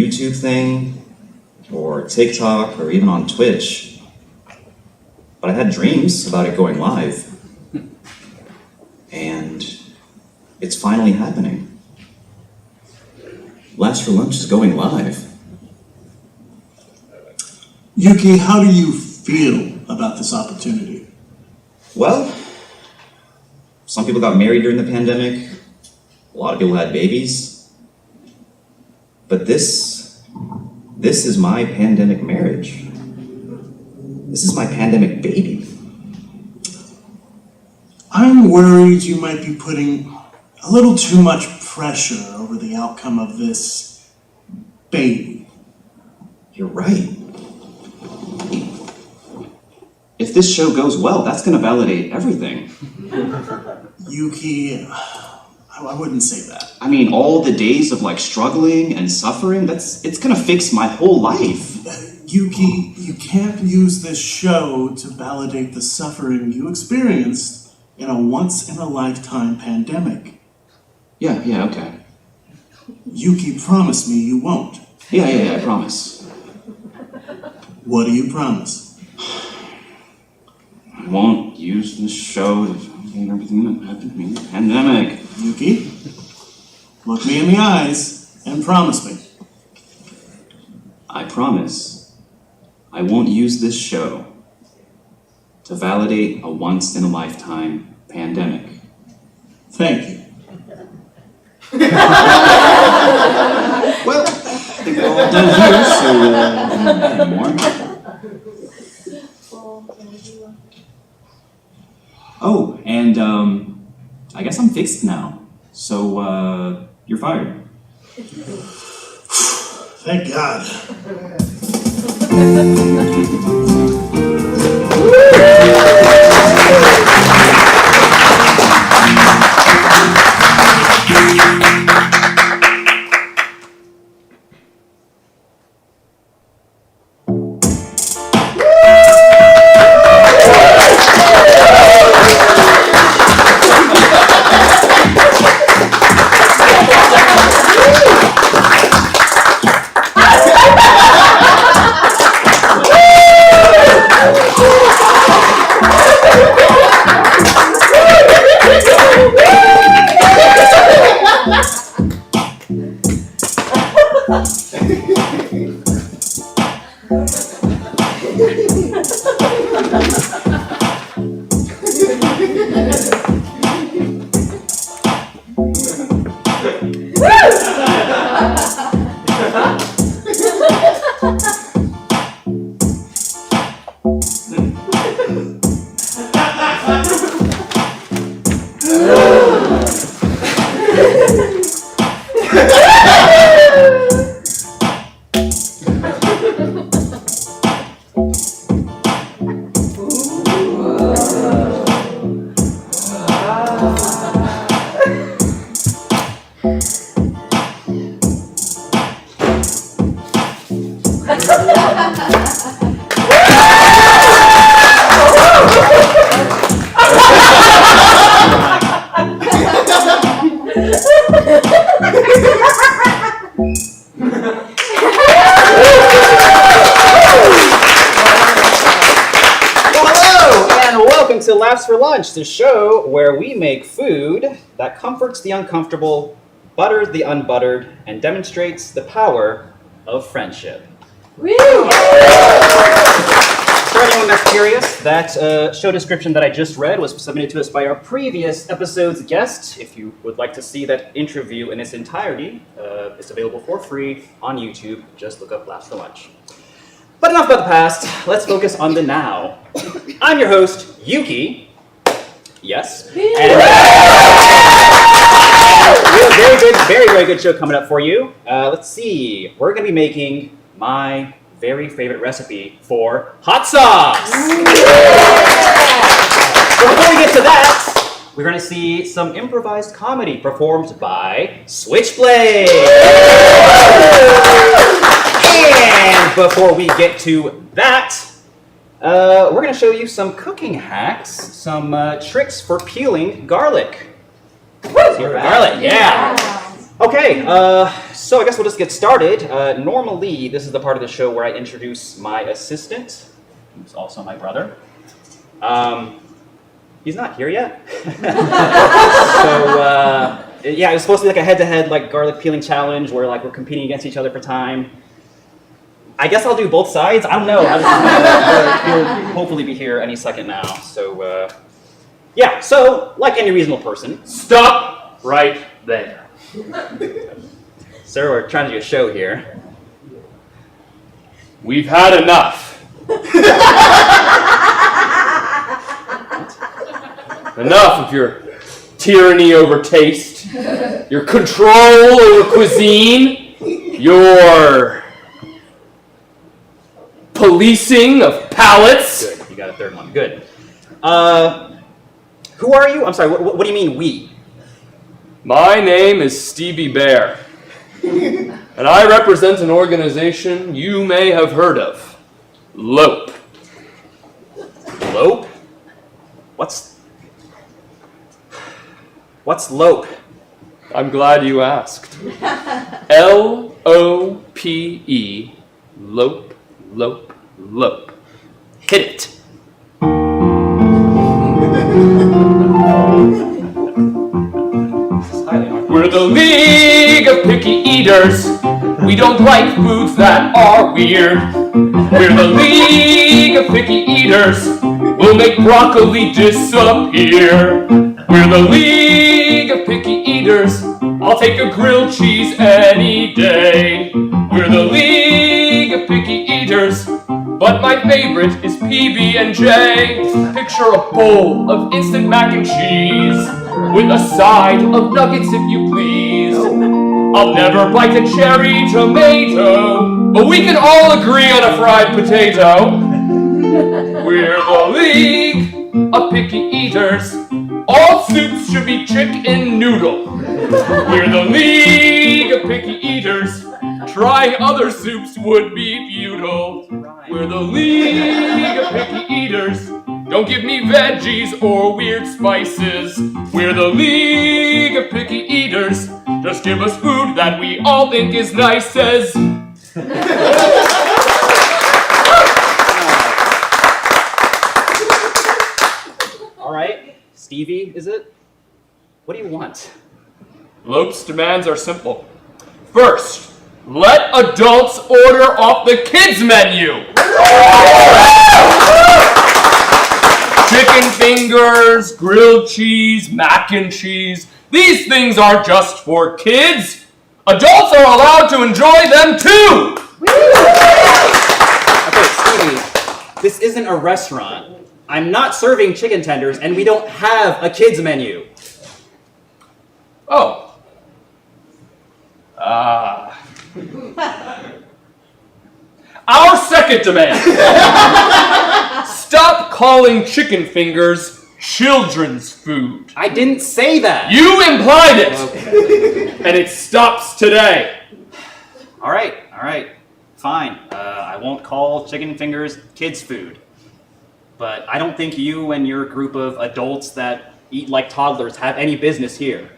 YouTube thing, or TikTok, or even on Twitch. But I had dreams about it going live. And it's finally happening. Last for Lunch is going live. Yuki, how do you feel about this opportunity? Well, some people got married during the pandemic. A lot of people had babies. But this is my pandemic marriage. This is my pandemic baby. I'm worried you might be putting a little too much pressure over the outcome of this baby. You're right. If this show goes well, that's going to validate everything. Yuki, I wouldn't say that. I mean, all the days of struggling and suffering, it's going to fix my whole life. Yuki, you can't use this show to validate the suffering you experienced in a once-in-a-lifetime pandemic. Yeah, okay. Yuki, promise me you won't. Yeah, I promise. What do you promise? I won't use this show to validate everything that happened to me in the pandemic. Yuki, look me in the eyes and promise me. I promise I won't use this show to validate a once-in-a-lifetime pandemic. Thank you. Well, I think we're all done here, so any more? Oh, and I guess I'm fixed now. So you're fired. Thank God. To Laughs for Lunch, the show where we make food that comforts the uncomfortable, butters the unbuttered, and demonstrates the power of friendship. Woo! For anyone that's curious, that show description that I just read was submitted to us by our previous episode's guest. If you would like to see that interview in its entirety, it's available for free on YouTube. Just look up Laughs for Lunch. But enough about the past, let's focus on the now. I'm your host, Yuki. Yes. And we have a very good show coming up for you. Let's see. We're going to be making my very favorite recipe for hot sauce. So before we get to that, we're going to see some improvised comedy performed by Switchblade. And before we get to that, we're going to show you some cooking hacks, some tricks for peeling garlic. Garlic, yeah. Okay, so I guess we'll just get started. Normally, this is the part of the show where I introduce my assistant, who's also my brother. He's not here yet. Yeah, it was supposed to be like a head-to-head like garlic peeling challenge where like we're competing against each other for time. I guess I'll do both sides. I don't know. He'll hopefully be here any second now. So, yeah. So, like any reasonable person. Stop right there. Sir, we're trying to do a show here. We've had enough. Enough of your tyranny over taste, your control over cuisine, your policing of palates. Good. You got a third one. Good. Who are you? I'm sorry. What do you mean we? My name is Stevie Bear, and I represent an organization you may have heard of, LOPE. LOPE? What's LOPE? I'm glad you asked. L-O-P-E, LOPE, LOPE, LOPE. Hit it. We're the League of Picky Eaters. We don't like foods that are weird. We're the League of Picky Eaters. We'll make broccoli disappear. We're the League of Picky Eaters. I'll take a grilled cheese any day. We're the League of Picky Eaters, but my favorite is PB&J. Picture a bowl of instant mac and cheese with a side of nuggets if you please. I'll never bite a cherry tomato, but we can all agree on a fried potato. We're the League of Picky Eaters. All soups should be chicken noodle. We're the League of Picky Eaters. Trying other soups would be futile. We're the League of Picky Eaters. Don't give me veggies or weird spices. We're the League of Picky Eaters. Just give us food that we all think is nice as... All right. Stevie, is it? What do you want? LOPE's demands are simple. First, let adults order off the kids' menu. Chicken fingers, grilled cheese, mac and cheese. These things aren't just for kids. Adults are allowed to enjoy them too. Okay, Stevie, this isn't a restaurant. I'm not serving chicken tenders, and we don't have a kids' menu. Oh. Our second demand. Stop calling chicken fingers children's food. I didn't say that. You implied it. Okay. And it stops today. All right. Fine. I won't call chicken fingers kids' food. But I don't think you and your group of adults that eat like toddlers have any business here.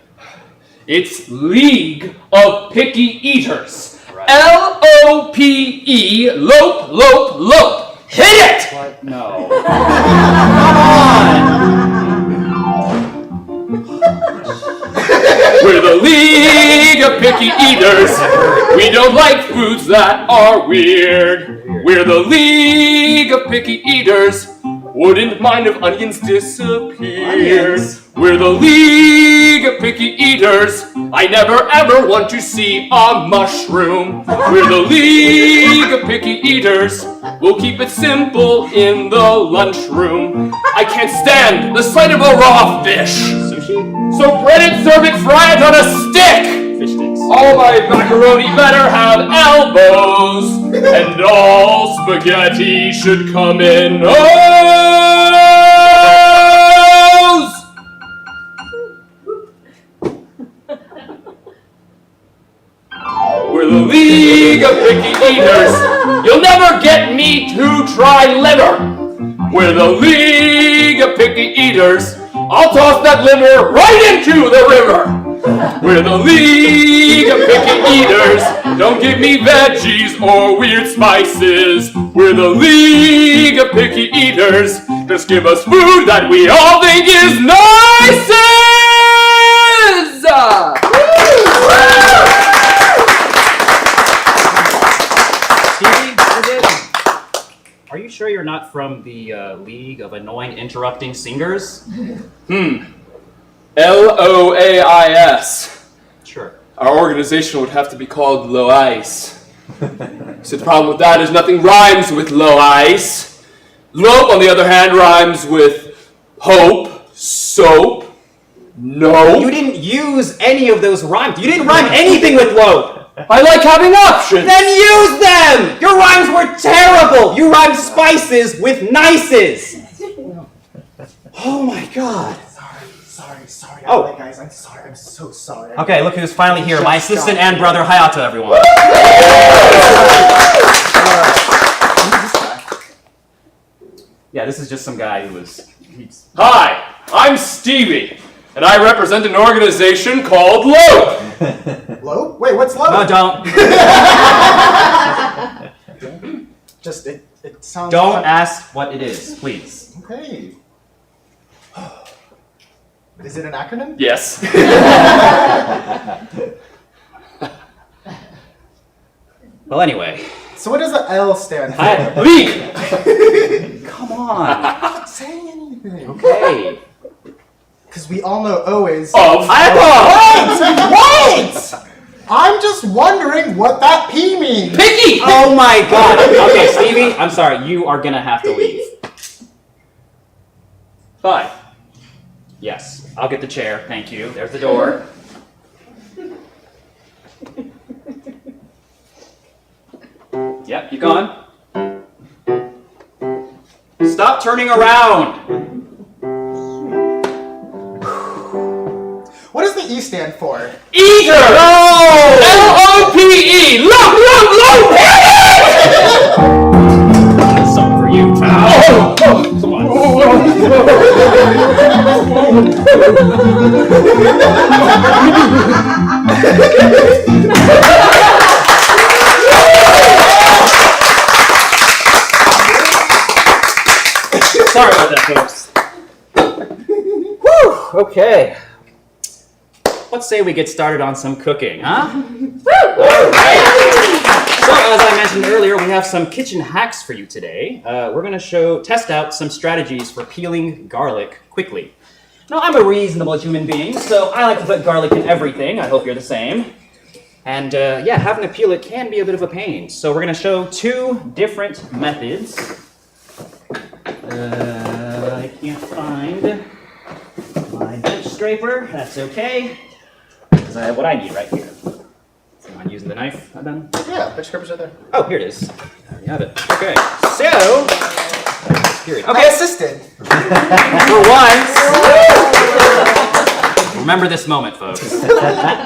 It's League of Picky Eaters. Right. L-O-P-E, LOPE, LOPE, LOPE. Hit it! What? No. Come on! We're the League of Picky Eaters. We don't like foods that are weird. We're the League of Picky Eaters. Wouldn't mind if onions disappeared. Onions? We're the League of Picky Eaters. I never ever want to see a mushroom. We're the League of Picky Eaters. We'll keep it simple in the lunchroom. I can't stand the sight of a raw fish. Sushi? So bread it, serve it, fry it on a stick. Fish sticks. All my macaroni better have elbows, and all spaghetti should come in O's! We're the League of Picky Eaters. You'll never get me to try liver. We're the League of Picky Eaters. I'll toss that liver right into the river. We're the League of Picky Eaters. Don't give me veggies or weird spices. We're the League of Picky Eaters. Just give us food that we all think is nice. Are you sure you're not from the League of Annoying Interrupting Singers? LOAIS. Sure. Our organization would have to be called Loice. So the problem with that is nothing rhymes with Loice. Lope, on the other hand, rhymes with hope, soap, no. You didn't use any of those rhymes. You didn't rhyme anything with low. I like having options. Then use them! Your rhymes were terrible! You rhymed spices with nices! Oh my god. Sorry. Oh. Alright, guys, I'm sorry. I'm so sorry. Okay, look who's finally here. My assistant and brother, Hayato, everyone. Yeah, this is just some guy who was... Hi, I'm Stevie, and I represent an organization called Lope. Low? Wait, what's low? No, don't. Just, it sounds... Don't ask what it is, please. Okay. Is it an acronym? Yes. Well, anyway. So what does the L stand for? League. Come on. I'm not saying anything. Okay. Because we all know O is... Of. Wait! I'm just wondering what that P means. Picky. Oh my god. Okay, Stevie, I'm sorry. You are gonna have to leave. Fine. Yes, I'll get the chair. Thank you. There's the door. Yep, you gone. Stop turning around. What does the E stand for? Eater. L-O-P-E. Lope. That's something for you, pal. Come on. Sorry about that, folks. Whew, okay. Let's say we get started on some cooking, huh? Alright. So, as I mentioned earlier, we have some kitchen hacks for you today. We're going to test out some strategies for peeling garlic quickly. Now, I'm a reasonable human being, so I like to put garlic in everything. I hope you're the same. And yeah, having to peel it can be a bit of a pain. So we're going to show two different methods. I can't find my bench scraper. That's okay, because I have what I need right here. So I'm using the knife. I'm done. Yeah, bench scrapers are there. Oh, here it is. There you have it. Okay. So, period. I Okay. assisted. For once. Remember this moment, folks.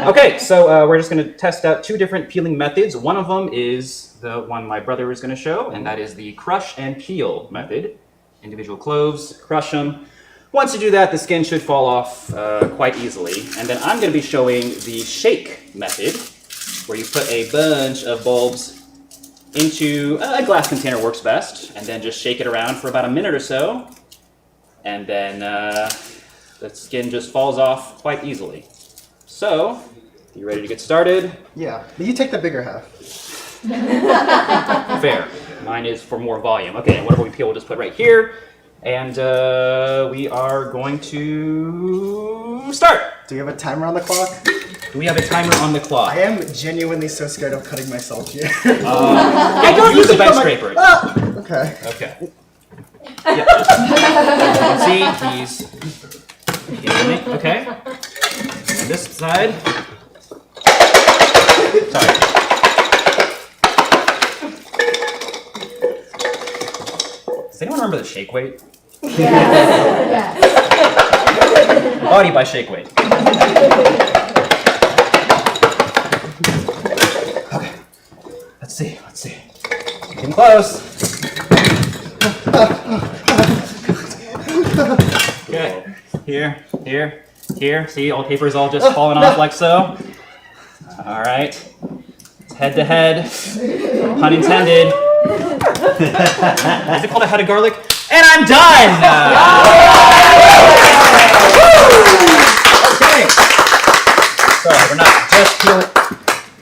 Okay, so we're just going to test out two different peeling methods. One of them is the one my brother is going to show, and that is the crush and peel method. Individual cloves, crush them. Once you do that, the skin should fall off quite easily. And then I'm going to be showing the shake method, where you put a bunch of bulbs into a glass container works best, and then just shake it around for about a minute or so, and then the skin just falls off quite easily. So, you ready to get started? Yeah, but you take the bigger half. Fair. Mine is for more volume. Okay, and whatever we peel, we'll just put right here. And we are going to start. Do you have a timer on the clock? Do we have a timer on the clock? I am genuinely so scared of cutting myself here. I don't use the bench scraper. Okay. Okay. Yep. See, he's okay. And this side. Sorry. Does anyone remember the shake weight? Yes. Body by shake weight. Okay. Let's see. Getting close. Okay. Here. Here, see, all the paper's all just falling off like so. All right. Head to head. Pun intended. Is it called a head of garlic? And I'm done! Okay. So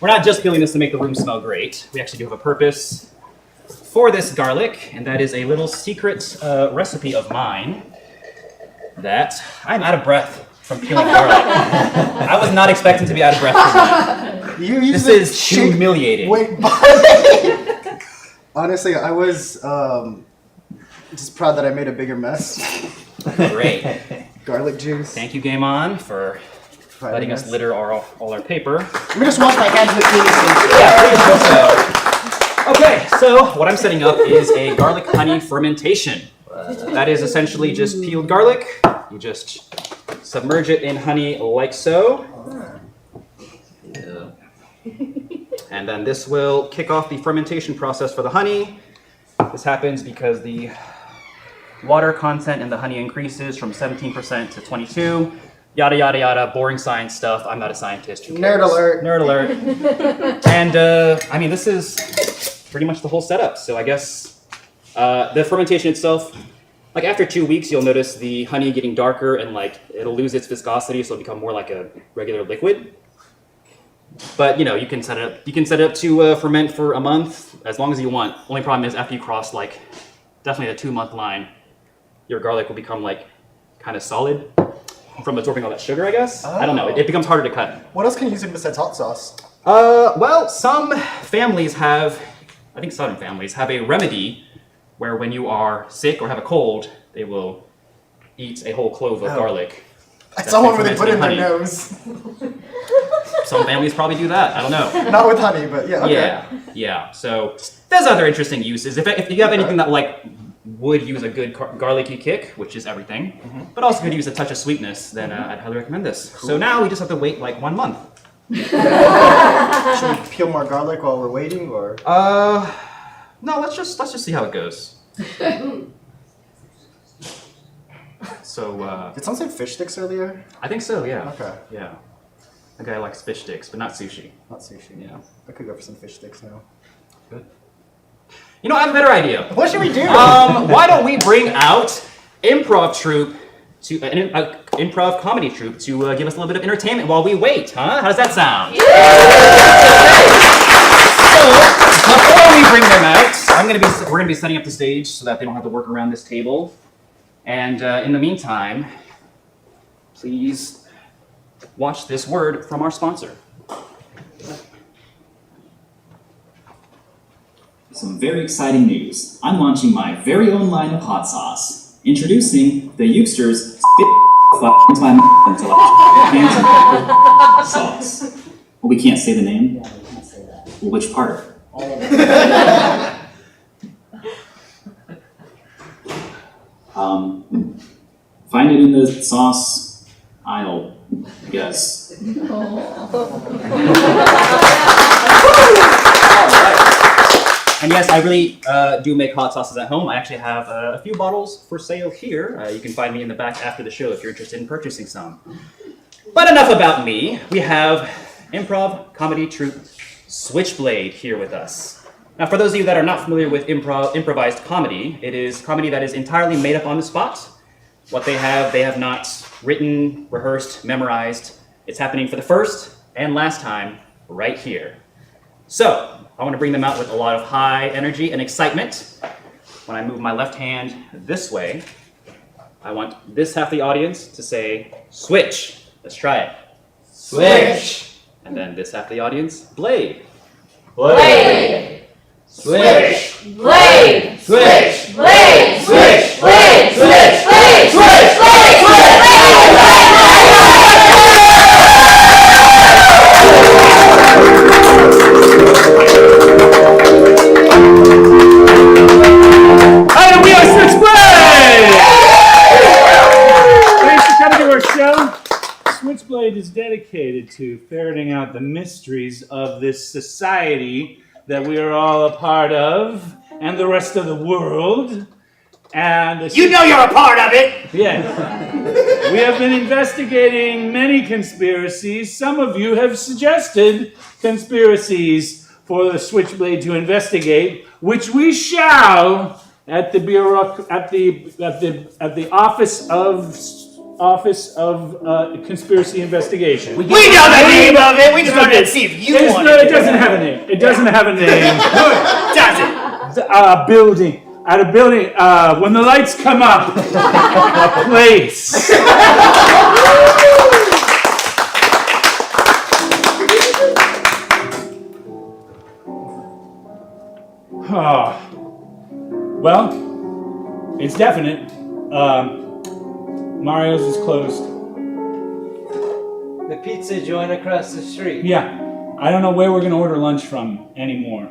we're not just peeling this to make the room smell great. We actually do have a purpose for this garlic, and that is a little secret recipe of mine that I'm out of breath from peeling garlic. I was not expecting to be out of breath from that. This is humiliating. Wait, honestly, I was just proud that I made a bigger mess. Great. Garlic juice. Thank you, Game On, for letting us litter all our paper. Let me just wash my hands with these. Okay, so what I'm setting up is a garlic honey fermentation. That is essentially just peeled garlic. You just submerge it in honey like so. And then this will kick off the fermentation process for the honey. This happens because the water content in the honey increases from 17% to 22%. Yada, yada, yada, boring science stuff. I'm not a scientist. Who cares? Nerd alert. Nerd alert. And, I mean, this is pretty much the whole setup. So I guess the fermentation itself, like after 2 weeks, you'll notice the honey getting darker and like it'll lose its viscosity, so it'll become more like a regular liquid. But you know, you can set it up to ferment for a month as long as you want. Only problem is after you cross like definitely the 2-month line, your garlic will become like kind of solid from absorbing all that sugar, I guess. I don't know. It becomes harder to cut. What else can you use in besides hot sauce? Well, some families have, I think southern families have a remedy where when you are sick or have a cold, they will eat a whole clove of garlic. I saw one where they put it in their nose. Some families probably do that. I don't know. Not with honey, but yeah, okay. Yeah. So there's other interesting uses. If you have anything that like would use a good garlicky kick, which is everything, but also could use a touch of sweetness, then I'd highly recommend this. Cool. So now we just have to wait like 1 month. Should we peel more garlic while we're waiting, or? No. Let's just see how it goes. So, Did someone say fish sticks earlier? I think so, yeah. Okay. Yeah. The guy likes fish sticks, but not sushi. Not sushi. Yeah. I could go for some fish sticks now. Good. You know, I have a better idea. What should we do? Why don't we bring out improv troupe to an improv comedy troupe to give us a little bit of entertainment while we wait, huh? How does that sound? So, before we bring them out, we're gonna be setting up the stage so that they don't have to work around this table. And in the meantime, please watch this word from our sponsor. Some very exciting news. I'm launching my very own line of hot sauce. Introducing the Yooksters Spit into my until I sauce. Well, we can't say the name? Yeah, we can't say that. Well, which part? All of it. Find it in the sauce aisle, I guess. And yes, I really do make hot sauces at home. I actually have a few bottles for sale here. You can find me in the back after the show if you're interested in purchasing some. But enough about me. We have improv comedy troupe Switchblade here with us. Now, for those of you that are not familiar with improvised comedy, it is comedy that is entirely made up on the spot. What they have not written, rehearsed, memorized. It's happening for the first and last time right here. So, I want to bring them out with a lot of high energy and excitement. When I move my left hand this way, I want this half of the audience to say, switch. Let's try it. Switch. And then this half of the audience, blade. Blade. Switch. Blade. Switch. Blade. Switch. Blade. Switch. Blade. Switch. And we are Switchblade! Thanks for coming to our show. Switchblade is dedicated to ferreting out the mysteries of this society that we are all a part of, and the rest of the world. And You know you're a part of it! yeah. We have been investigating many conspiracies. Some of you have suggested conspiracies for the Switchblade to investigate, which we shall at the bureau at the Office of Conspiracy Investigation. We know the name of it. We just wanted to see if you wanted No, it to. doesn't have a name. It doesn't have a name. Does it? Building. At a building, when the lights come up, a place. Oh. Well, it's definite. Mario's is closed. The pizza joint across the street. Yeah, I don't know where we're gonna order lunch from anymore.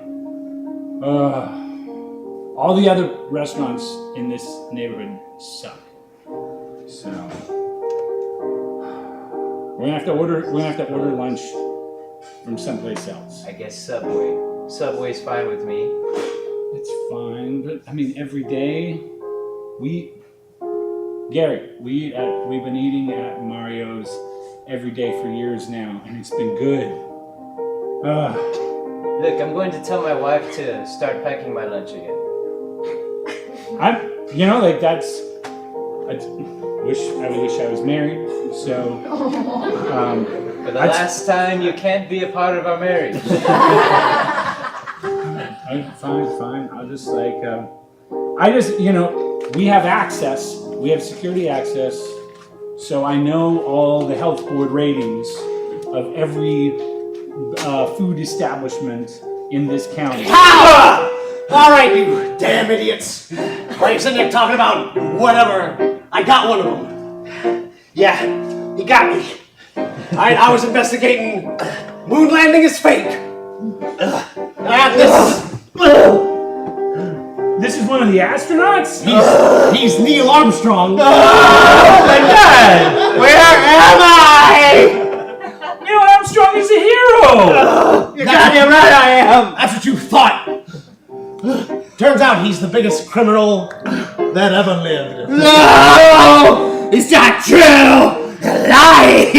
All the other restaurants in this neighborhood suck. So we're gonna have to order lunch from someplace else. I guess Subway. Subway's fine with me. It's fine, but I mean every day Gary, we've been eating at Mario's every day for years now, and it's been good. Look, I'm going to tell my wife to start packing my lunch again. I wish I was married. So, For the last time, you can't be a part of our marriage. Fine. I'll just we have access. We have security access, so I know all the health board ratings of every food establishment in this county. All right, you damn idiots. While you're sitting there talking about whatever, I got one of them. Yeah, he got me. All right, I was investigating moon landing is fake. And I have this. This is one of the astronauts? He's Neil Armstrong. Oh my God! Where am I? Neil Armstrong is a hero! You're goddamn right I am. That's what you thought. Turns out he's the biggest criminal that ever lived. No! It's not true! Lie!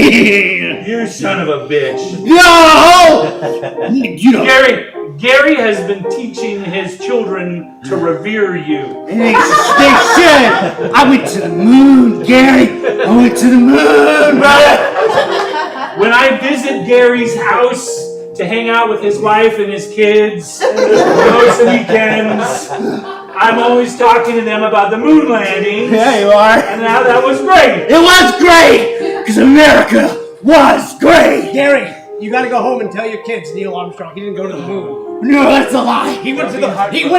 You son of a bitch. No! You know. Gary has been teaching his children to revere you. They should! I went to the moon, Gary! I went to the moon, brother! When I visit Gary's house to hang out with his wife and his kids those weekends, I'm always talking to them about the moon landing. Yeah, you are. And now that was great. It was great! Because America was great! Gary, you gotta go home and tell your kids Neil Armstrong, he didn't go to the moon. No, that's a lie. He went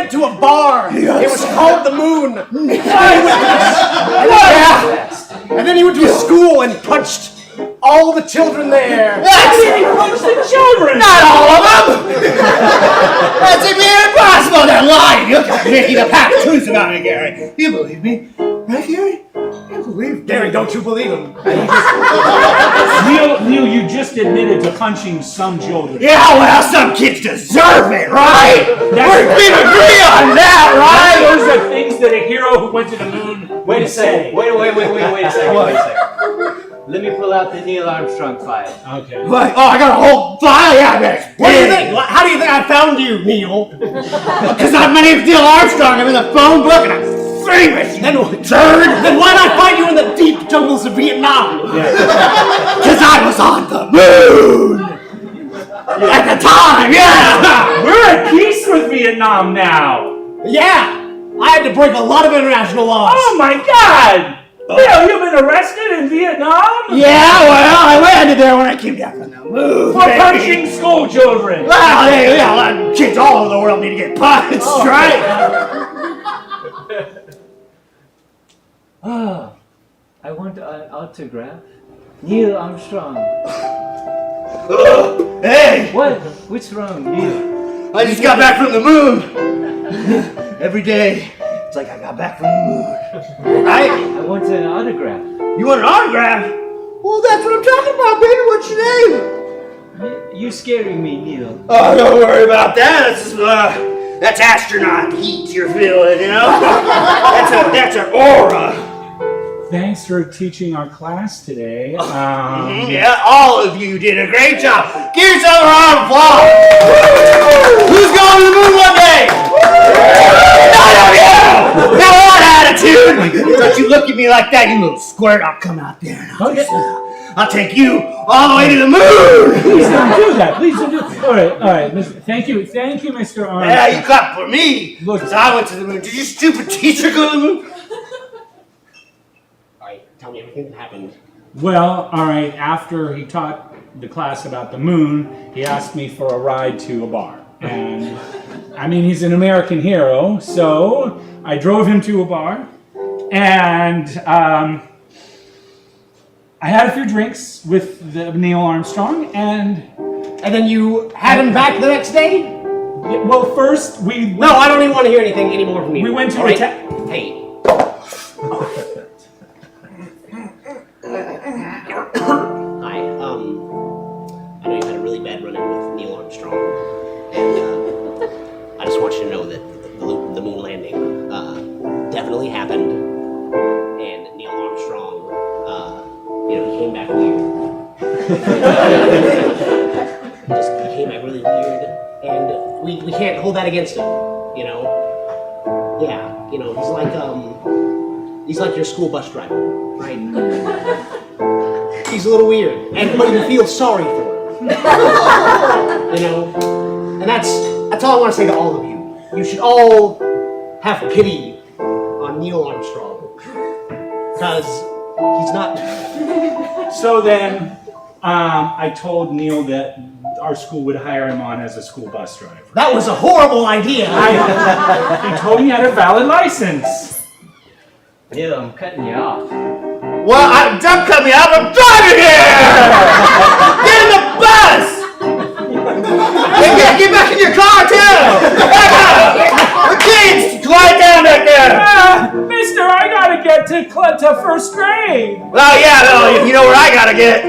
to a bar. It was called the Moon. And then he went to a school and punched all the children there. Why did he punch the children? Not all of them. That's impossible. They're lying. You're making a half truth about it, Gary. You believe me, right, Gary? You believe Gary? Don't you believe him? Neil, you just admitted to punching some children. Yeah, well, some kids deserve it, right? We agree on that, right? Those are things that a hero who went to the moon Wait a second. Wait a second. What? Let me pull out the Neil Armstrong file. Okay. What? Oh, I got a whole file. Yeah, man. What do you think? How do you think I found you, Neil? Because my name's Neil Armstrong. I'm in the phone book and I'm famous. Then why not find you in the deep jungles of Vietnam? Because I was on the moon at the time. Yeah. We're at peace with Vietnam now. Yeah. I had to break a lot of international laws. Oh my God! Neil, you've been arrested in Vietnam? Yeah, well, I landed there when I came down from the moon. For punching school children. Well, hey, kids all over the world need to get punched, right? Oh, I want an autograph. Neil Armstrong. Hey! What? What's wrong, Neil? I just got back from the moon. Every day, it's like I got back from the moon. Right? I want an autograph. You want an autograph? Well, that's what I'm talking about, baby. What's your name? You scaring me, Neil. Oh, don't worry about that. That's astronaut heat you're feeling, you know? That's an aura. Thanks for teaching our class today. Yeah, all of you did a great job. Give yourself a round of applause. Who's going to the moon one day? None of you! Now what attitude? Don't you look at me like that, you little squirt. I'll come out there and I'll take you all the way to the moon. Please don't do that. Please don't do that. All right. Thank you, Mr. Armstrong. Yeah, you clap for me. Look, Because I went to the moon. Did your stupid teacher go to the moon? All right, tell me everything that happened. Well, all right. After he taught the class about the moon, he asked me for a ride to a bar. And, I mean, he's an American hero, so I drove him to a bar. And I had a few drinks with Neil Armstrong, and then you had him back the next day? Well, first we... No, I don't even want to hear anything anymore from you. We went to All right? Hey. Hi, I know you had a really bad run-in with Neil Armstrong, and I just want you to know that the moon landing definitely happened, and Neil Armstrong, he came back weird. He came back really weird, and we can't hold that against him, you know? Yeah, he's like your school bus driver, right? He's a little weird, but you feel sorry for him. And that's all I want to say to all of you. You should all have pity on Neil Armstrong, because he's not. So then, I told Neil that our school would hire him on as a school bus driver. That was a horrible idea. He told me he had a valid license. Neil, I'm cutting you off. Well, don't cut me out. I'm driving here. Get in the bus. Get back in your car too. Back up. The kids, quiet down back there. Mister, I gotta get to first grade. Well, yeah, no, you know where I gotta get.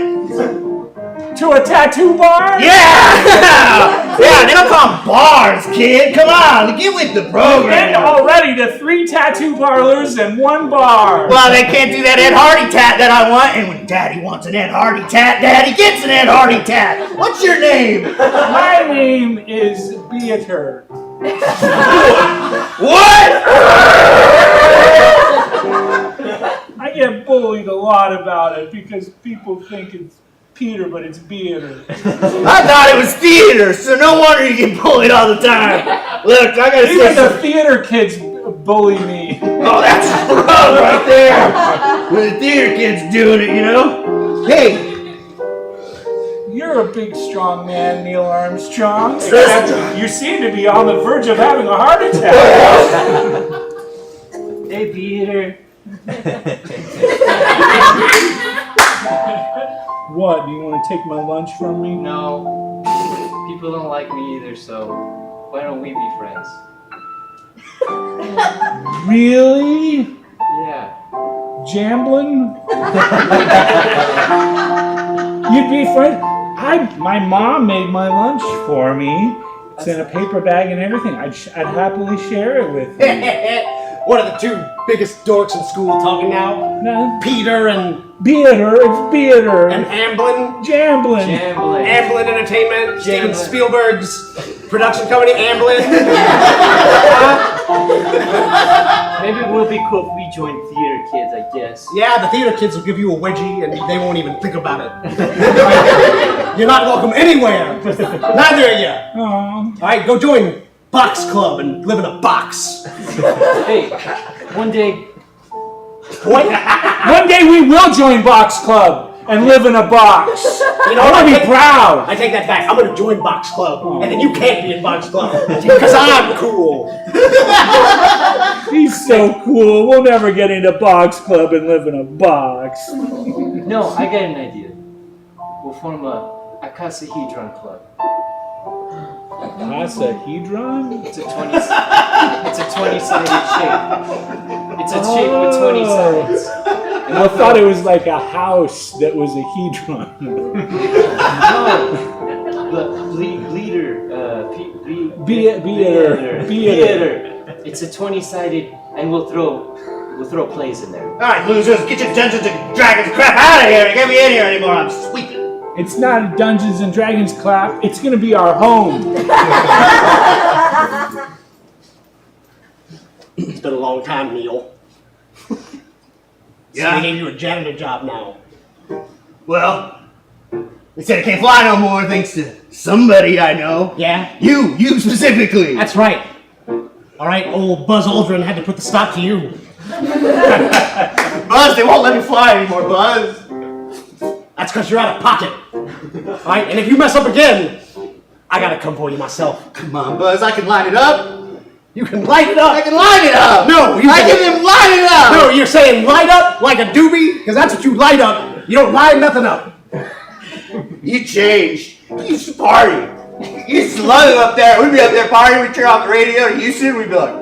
To a tattoo bar? Yeah! Yeah, they don't call them bars, kid. Come on, get with the program. And already to 3 tattoo parlors and 1 bar. Well, they can't do that Ed Hardy tat that I want. And when Daddy wants an Ed Hardy tat, Daddy gets an Ed Hardy tat. What's your name? My name is Beater. What? I get bullied a lot about it because people think it's Peter, but it's Beater. I thought it was theater, so no wonder you get bullied all the time. Look, I gotta say Even the something. theater kids bully me. Oh, that's wrong right there. When the theater kid's doing it, you know? Hey. You're a big, strong man, Neil Armstrong. Except you seem to be on the verge of having a heart attack. Hey, Peter. What? Do you want to take my lunch from me? No. People don't like me either, so why don't we be friends? Really? Yeah. Jamblin'? You'd be friends? My mom made my lunch for me. It's in a paper bag and everything. I'd happily share it with you. What are the 2 biggest dorks in school talking now? No. Peter and Beater, it's Beater. and Amblin. Jamblin'. Jamblin'. Amblin Entertainment, Steven Jamblin'. Spielberg's production company, Amblin. Maybe it would be cool if we joined theater kids, I guess. Yeah, the theater kids will give you a wedgie and they won't even think about it. You're not welcome anywhere. Neither are you. Aw. All right, go join Box Club and live in a box. Hey, one day. One day we will join Box Club and live in a box. You know, I'm I gonna be take- proud. I take that back. I'm gonna join Box Club, and then you can't be in Box Club because I'm cool. He's so cool. We'll never get into Box Club and live in a box. No, I got an idea. We'll form a Icosahedron club. Icosahedron? It's a 20-sided shape. It's a shape with 20 sides. And I thought it was like a house that was a hedron. No, bleeder. Beater. It's a 20-sided, and we'll throw We'll throw plays in there. All right, losers, get your Dungeons and Dragons crap out of here. You can't be in here anymore. I'm sweeping. It's not a Dungeons and Dragons clap. It's gonna be our home. It's been a long time, Neil. Yeah? They gave you a janitor job now. Well, they said I can't fly no more thanks to somebody I know. Yeah? You specifically. That's right. All right, old Buzz Aldrin had to put the stop to you. Buzz, they won't let me fly anymore, Buzz. That's because you're out of pocket. All right, and if you mess up again, I gotta come for you myself. Come on, Buzz, I can line it up. You can light it up. I can line it up. No, you I can- can line it up. No, you're saying light up like a doobie? Because that's what you light up. You don't light nothing up. You changed. You used to party. You used to love it up there. We'd be up there partying. We'd turn off the radio. You should. We'd be like,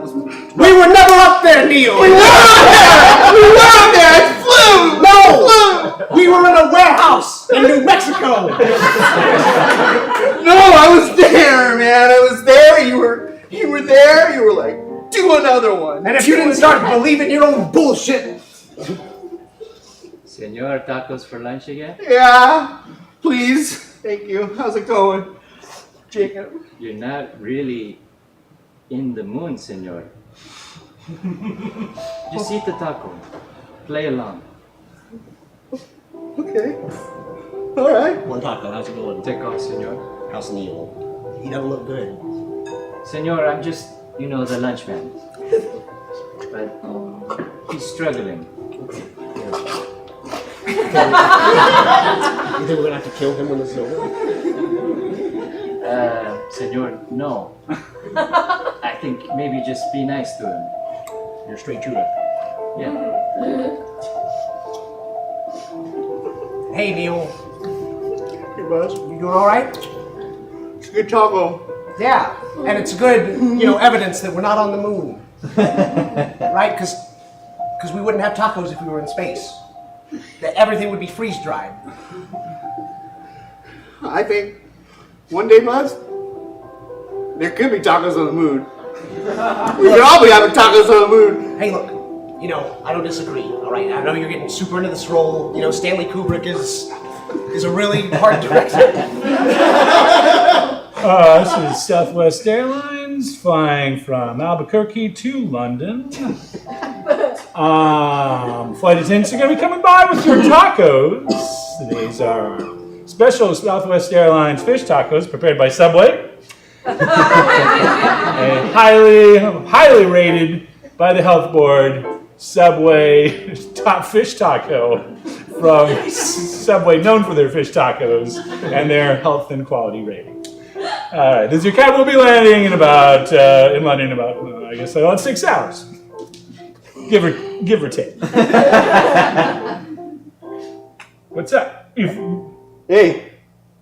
We were never up there, Neil. we were up there. We were up there. It flew. No. Flew. We were in a warehouse in New Mexico. No, I was there, man. I was there. You were there. You were like, do another one. And if you didn't start believing your own bullshit, Senor, tacos for lunch again? Yeah, please. Thank you. How's it going, Jacob? You're not really in the mood, senor. Just eat the taco. Play along. Okay. All right. one taco, how's it going? Take off, senor. How's Neil? He doesn't look good. Senor, I'm just, the lunch man. But he's struggling. You think we're gonna have to kill him when this is over? Senor, no. I think maybe just be nice to him. You're a straight shooter. Yeah. Hey, Neil. Hey, Buzz. You doing all right? It's a good taco. Yeah, and it's good, evidence that we're not on the moon. Right? Because we wouldn't have tacos if we were in space. That everything would be freeze-dried. I think one day, Buzz, there could be tacos on the moon. We could all be having tacos on the moon. Hey, look, I don't disagree, all right? I know you're getting super into this role. Stanley Kubrick is a really hard director. This is Southwest Airlines flying from Albuquerque to London. Flight attendants are going to be coming by with your tacos. These are special Southwest Airlines fish tacos prepared by Subway. And highly rated by the health board Subway top fish taco from Subway, known for their fish tacos and their health and quality rating. All right, this your cab will be landing in London in about 6 hours, give or take. What's up? Hey.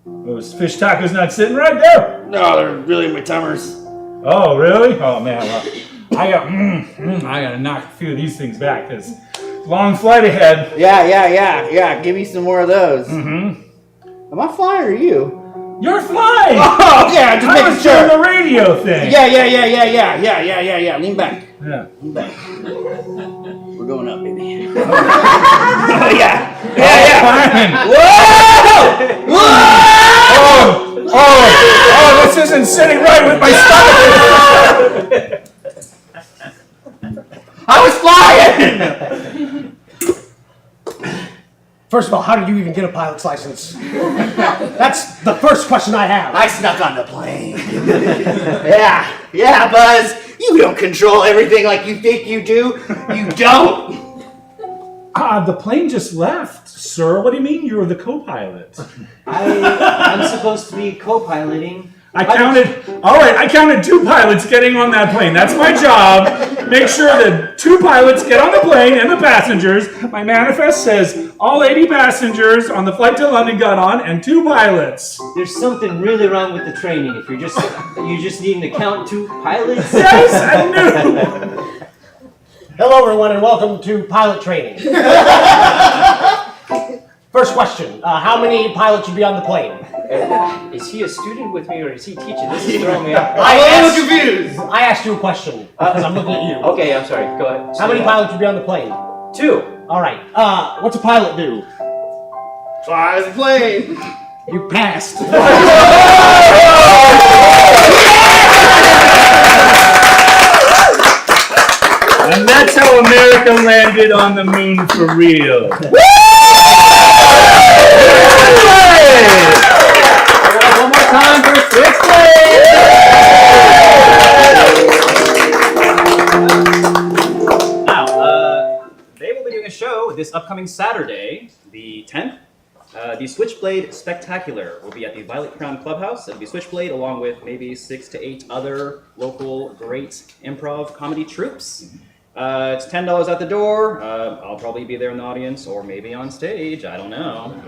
Those fish tacos not sitting right there. No, they're really in my tummers. Oh, really? Oh man, well, I gotta knock a few of these things back because long flight ahead. Yeah. Give me some more of those. Mm-hmm. Am I flying or you? You're flying! Oh, yeah, just I making was sure. doing the radio thing. Yeah. Lean back. Yeah. Lean back. We're going up, baby. Fine. Whoa! Oh, this isn't sitting right with my stomach. I was flying! First of all, how did you even get a pilot's license? That's the first question I have. I snuck on the plane. Yeah, Buzz. You don't control everything like you think you do. You don't. The plane just left, sir. What do you mean you're the co-pilot? I'm supposed to be co-piloting. I counted 2 pilots getting on that plane. That's my job. Make sure that 2 pilots get on the plane and the passengers. My manifest says all 80 passengers on the flight to London got on and 2 pilots. There's something really wrong with the training if you just needing to count 2 pilots. Yes, I knew. Hello, everyone, and welcome to pilot training. First question, how many pilots should be on the plane? Is he a student with me or is he teaching? This is throwing me off. I asked you a question, because I'm looking at you. Okay, I'm sorry. Go ahead. How many pilots should be on the plane? 2. All right, what's a pilot do? Flies a plane. You passed. And that's how America landed on the moon for real. One more time for Switchblade! Now, they will be doing a show this upcoming Saturday, the 10th. The Switchblade Spectacular will be at the Violet Crown Clubhouse. It'll be Switchblade along with maybe 6 to 8 other local great improv comedy troupes. It's $10 at the door. I'll probably be there in the audience or maybe on stage. I don't know.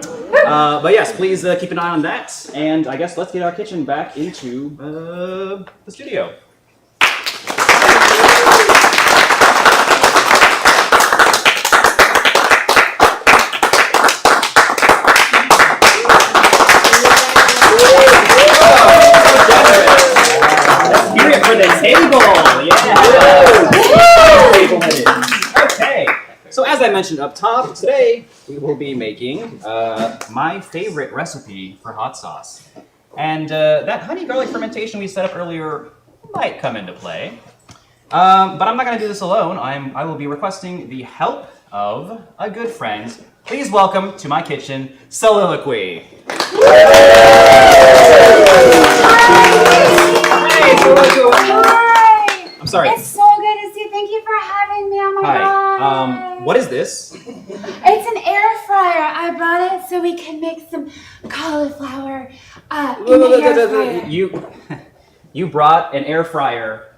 But yes, please keep an eye on that. And I guess let's get our kitchen back into the studio. Let's hear it for the table. Okay, so as I mentioned up top, today we will be making my favorite recipe for hot sauce. And that honey garlic fermentation we set up earlier might come into play. But I'm not going to do this alone. I will be requesting the help of a good friend. Please welcome to my kitchen, Soliloquy. Hey, Soliloquy. Hi! I'm sorry. It's so good to see you. Thank you for having me. Oh my god. What is this? It's an air fryer. I brought it so we can make some cauliflower in the air fryer. You brought an air fryer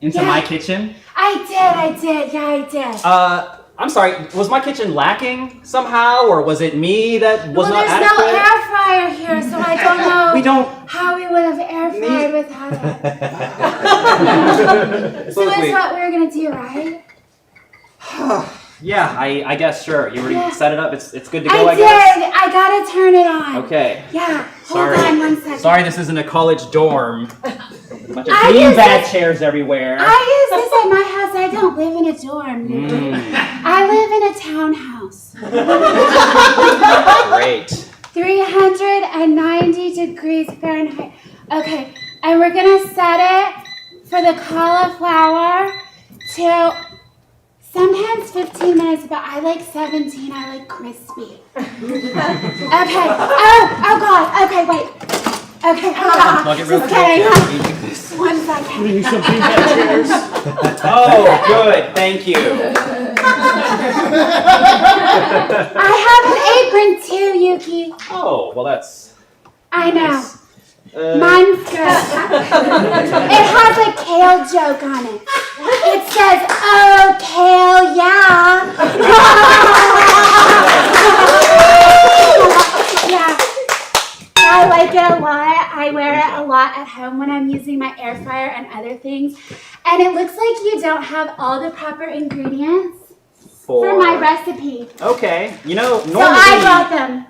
into my kitchen? I did. Yeah, I did. I'm sorry, was my kitchen lacking somehow, or was it me that was not there's adequate? no air fryer here, so I don't know We don't how we would have air fried without it. So that's what we're gonna do, right? Yeah, I guess, sure. You already set it up. It's good to go, I I guess. did. I gotta turn it on. Okay. Yeah. Sorry. Hold on 1 second. Sorry, this isn't a college dorm. A bunch of I use beanbag this- chairs everywhere. I use this at my house. I don't live in a dorm. I live in a townhouse. Great. 390 degrees Fahrenheit. Okay, and we're gonna set it for the cauliflower to sometimes 15 minutes, but I like 17. I like crispy. Okay. Oh God. Okay, wait. Okay, hold on. Plug it real Just quick. kidding. Yeah. 1 second. Bring you some beanbag chairs. Oh, good. Thank you. I have an apron too, Yuki. Oh, well, that's. I know. nice. Mine's good. It has a kale joke on it. It says, "Oh, kale, yeah." Yeah. I like it a lot. I wear it a lot at home when I'm using my air fryer and other things. And it looks like you don't have all the proper ingredients for my recipe. Okay. You know, So I brought them.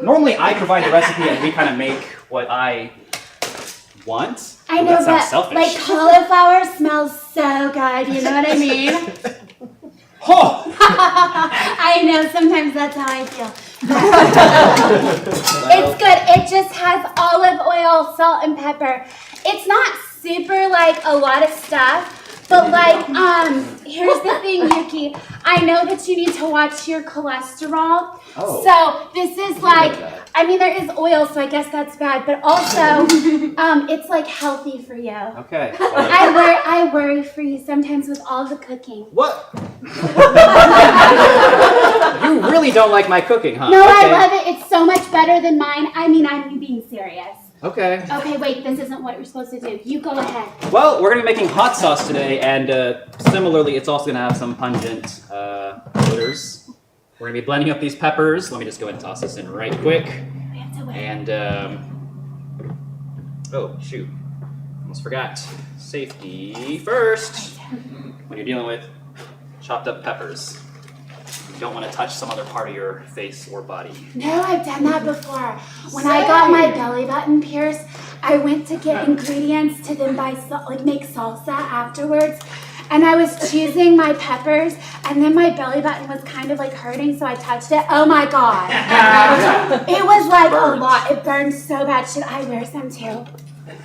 normally I provide the recipe and we kind of make what I want. I Ooh, know, that sounds but selfish. like cauliflower smells so good. You know what I mean? Oh! I know. Sometimes that's how I feel. It's good. It just has olive oil, salt, and pepper. It's not super like a lot of stuff. But like, here's the thing, Yuki. I know that you need to watch your cholesterol. Oh. So this is like, I mean, there is oil, so I guess that's bad. But also, it's like healthy for you. Okay. I worry for you sometimes with all the cooking. What? You really don't like my cooking, huh? No, Okay. I love it. It's so much better than mine. I mean, I'm being serious. Okay. Okay, wait, this isn't what you're supposed to do. You go ahead. Well, we're gonna be making hot sauce today, and similarly, it's also gonna have some pungent odors. We're gonna be blending up these peppers. Let me just go ahead and toss this in right quick. We have to wait. And oh shoot, almost forgot. Safety first when you're dealing with chopped up peppers. You don't want to touch some other part of your face or body. No, I've done that before. When I got my belly button pierced, I went to get ingredients to then make salsa afterwards. And I was choosing my peppers, and then my belly button was kind of like hurting, so I touched it. Oh my god. It was like a lot. It burned so bad. Should I wear some too?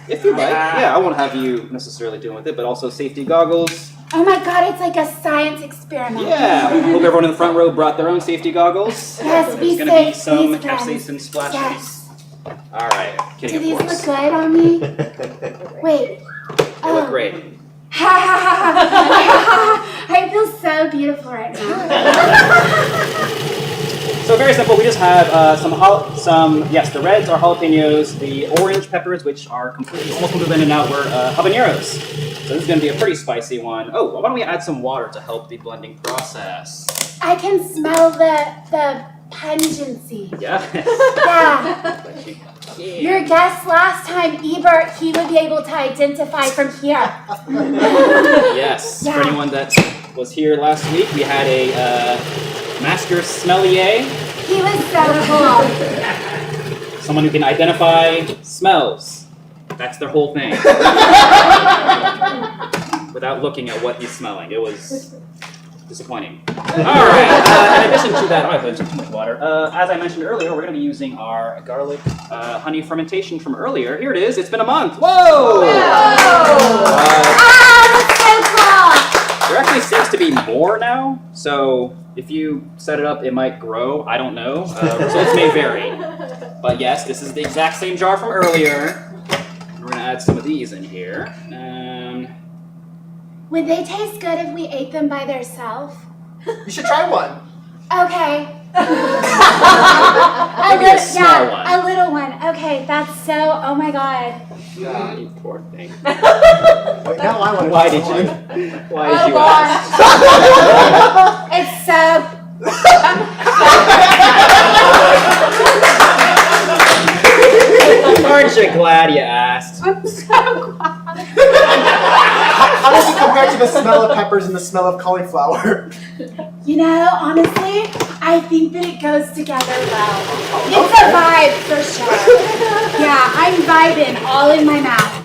If you like. Yeah, I won't have you necessarily dealing with it, but also safety goggles. Oh my god, it's like a science experiment. Yeah, I hope everyone in the front row brought their own safety goggles. Yes, be There's gonna be safe, some please, friends. capsaicin splashes. Yes. All right, Do kidding, these of look course. good on me? Wait. They look great. Ha ha ha ha. I feel so beautiful right now. So very simple. We just have yes, the reds are jalapenos. The orange peppers, which are almost completely in and out, were habaneros. So this is going to be a pretty spicy one. Oh, why don't we add some water to help the blending process? I can smell the pungency. Yeah. Yeah. Your guest last time, Ebert, he would be able to identify from here. Yes. Yeah. For anyone that was here last week, we had a master sommelier. He was so cool. Someone who can identify smells. That's their whole thing. Without looking at what he's smelling. It was disappointing. Alright, in addition to that, I put too much water. As I mentioned earlier, we're going to be using our garlic honey fermentation from earlier. Here it is. It's been a month. Whoa! That's so cool! There actually seems to be more now, so if you set it up, it might grow. I don't know. Results may vary. But yes, this is the exact same jar from earlier. We're going to add some of these in here. Would they taste good if we ate them by themselves? You should try one. Okay. Maybe a small one. A little one. Okay, that's so, oh my god. You poor thing. Wait, now I want to Why did you ask? It's so... Aren't you glad you asked? I'm so glad. How does it compare to the smell of peppers and the smell of cauliflower? You know, honestly, I think that it goes together well. It's a vibe for sure. Yeah, I'm vibing all in my mouth.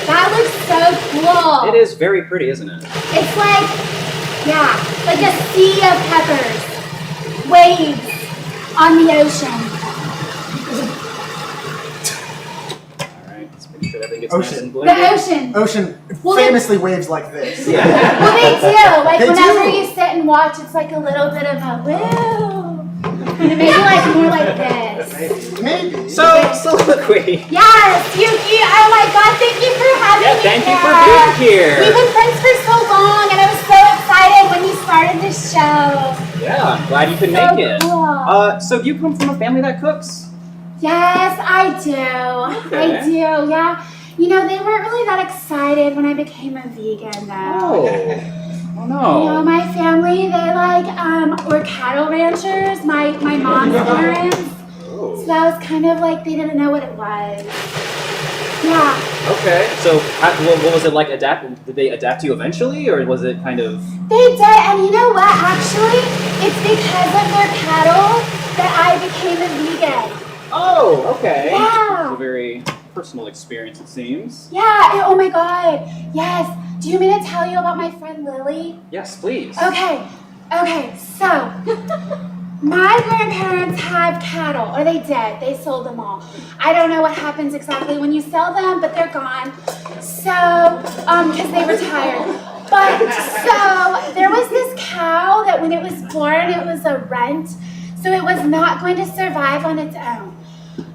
That looks so cool. It is very pretty, isn't it? It's like, yeah, like a sea of peppers. Waves on the ocean. Alright, let's make sure everything gets Ocean. nice and The blended. ocean. Ocean Well, famously waves like this. Yeah. Well, they do. Like, They whenever do. you sit and watch, it's like a little bit of a woo. Maybe like more like this. Maybe. So, soliloquy. Yes, you, oh my god, thank you for having Yeah, me thank you here. for being here. We've been friends for so long, and I was so excited when you started this show. Yeah, I'm glad you could So make it. cool. So do you come from a family that cooks? Yes, I do. Okay. I do, yeah. You know, they weren't really that excited when I became a vegan, though. Oh You know, no. my family, they were cattle ranchers, my mom's parents. Oh. So that was kind of like, they didn't know what it was. Yeah. Okay. So what was it like? Did they adapt you eventually, or was it kind of? They did, and you know what, actually, it's because of their cattle that I became a vegan. Oh, okay. Yeah. It's a very personal experience, it seems. Yeah, oh my god, yes. Do you want me to tell you about my friend Lily? Yes, please. Okay, so my grandparents have cattle, or they did. They sold them all. I don't know what happens exactly when you sell them, but they're gone. So, because they retired. But, so, there was this cow that when it was born, it was a runt. So it was not going to survive on its own.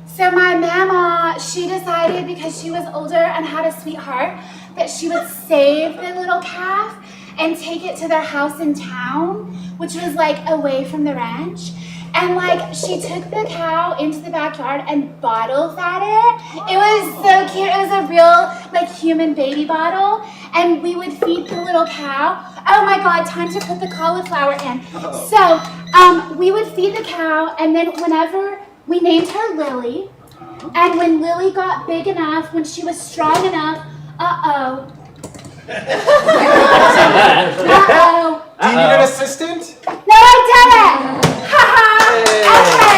So my mama, she decided, because she was older and had a sweetheart, that she would save the little calf and take it to their house in town, which was like away from the ranch. And like she took the cow into the backyard and bottle fed it. It was so cute. It was a real like human baby bottle. And we would feed the little cow. Oh my god, time to put the cauliflower in. So we would feed the cow, and then whenever we named her Lily, and when Lily got big enough, when she was strong enough, Uh-oh. Do you need an assistant? No, I did it! Okay.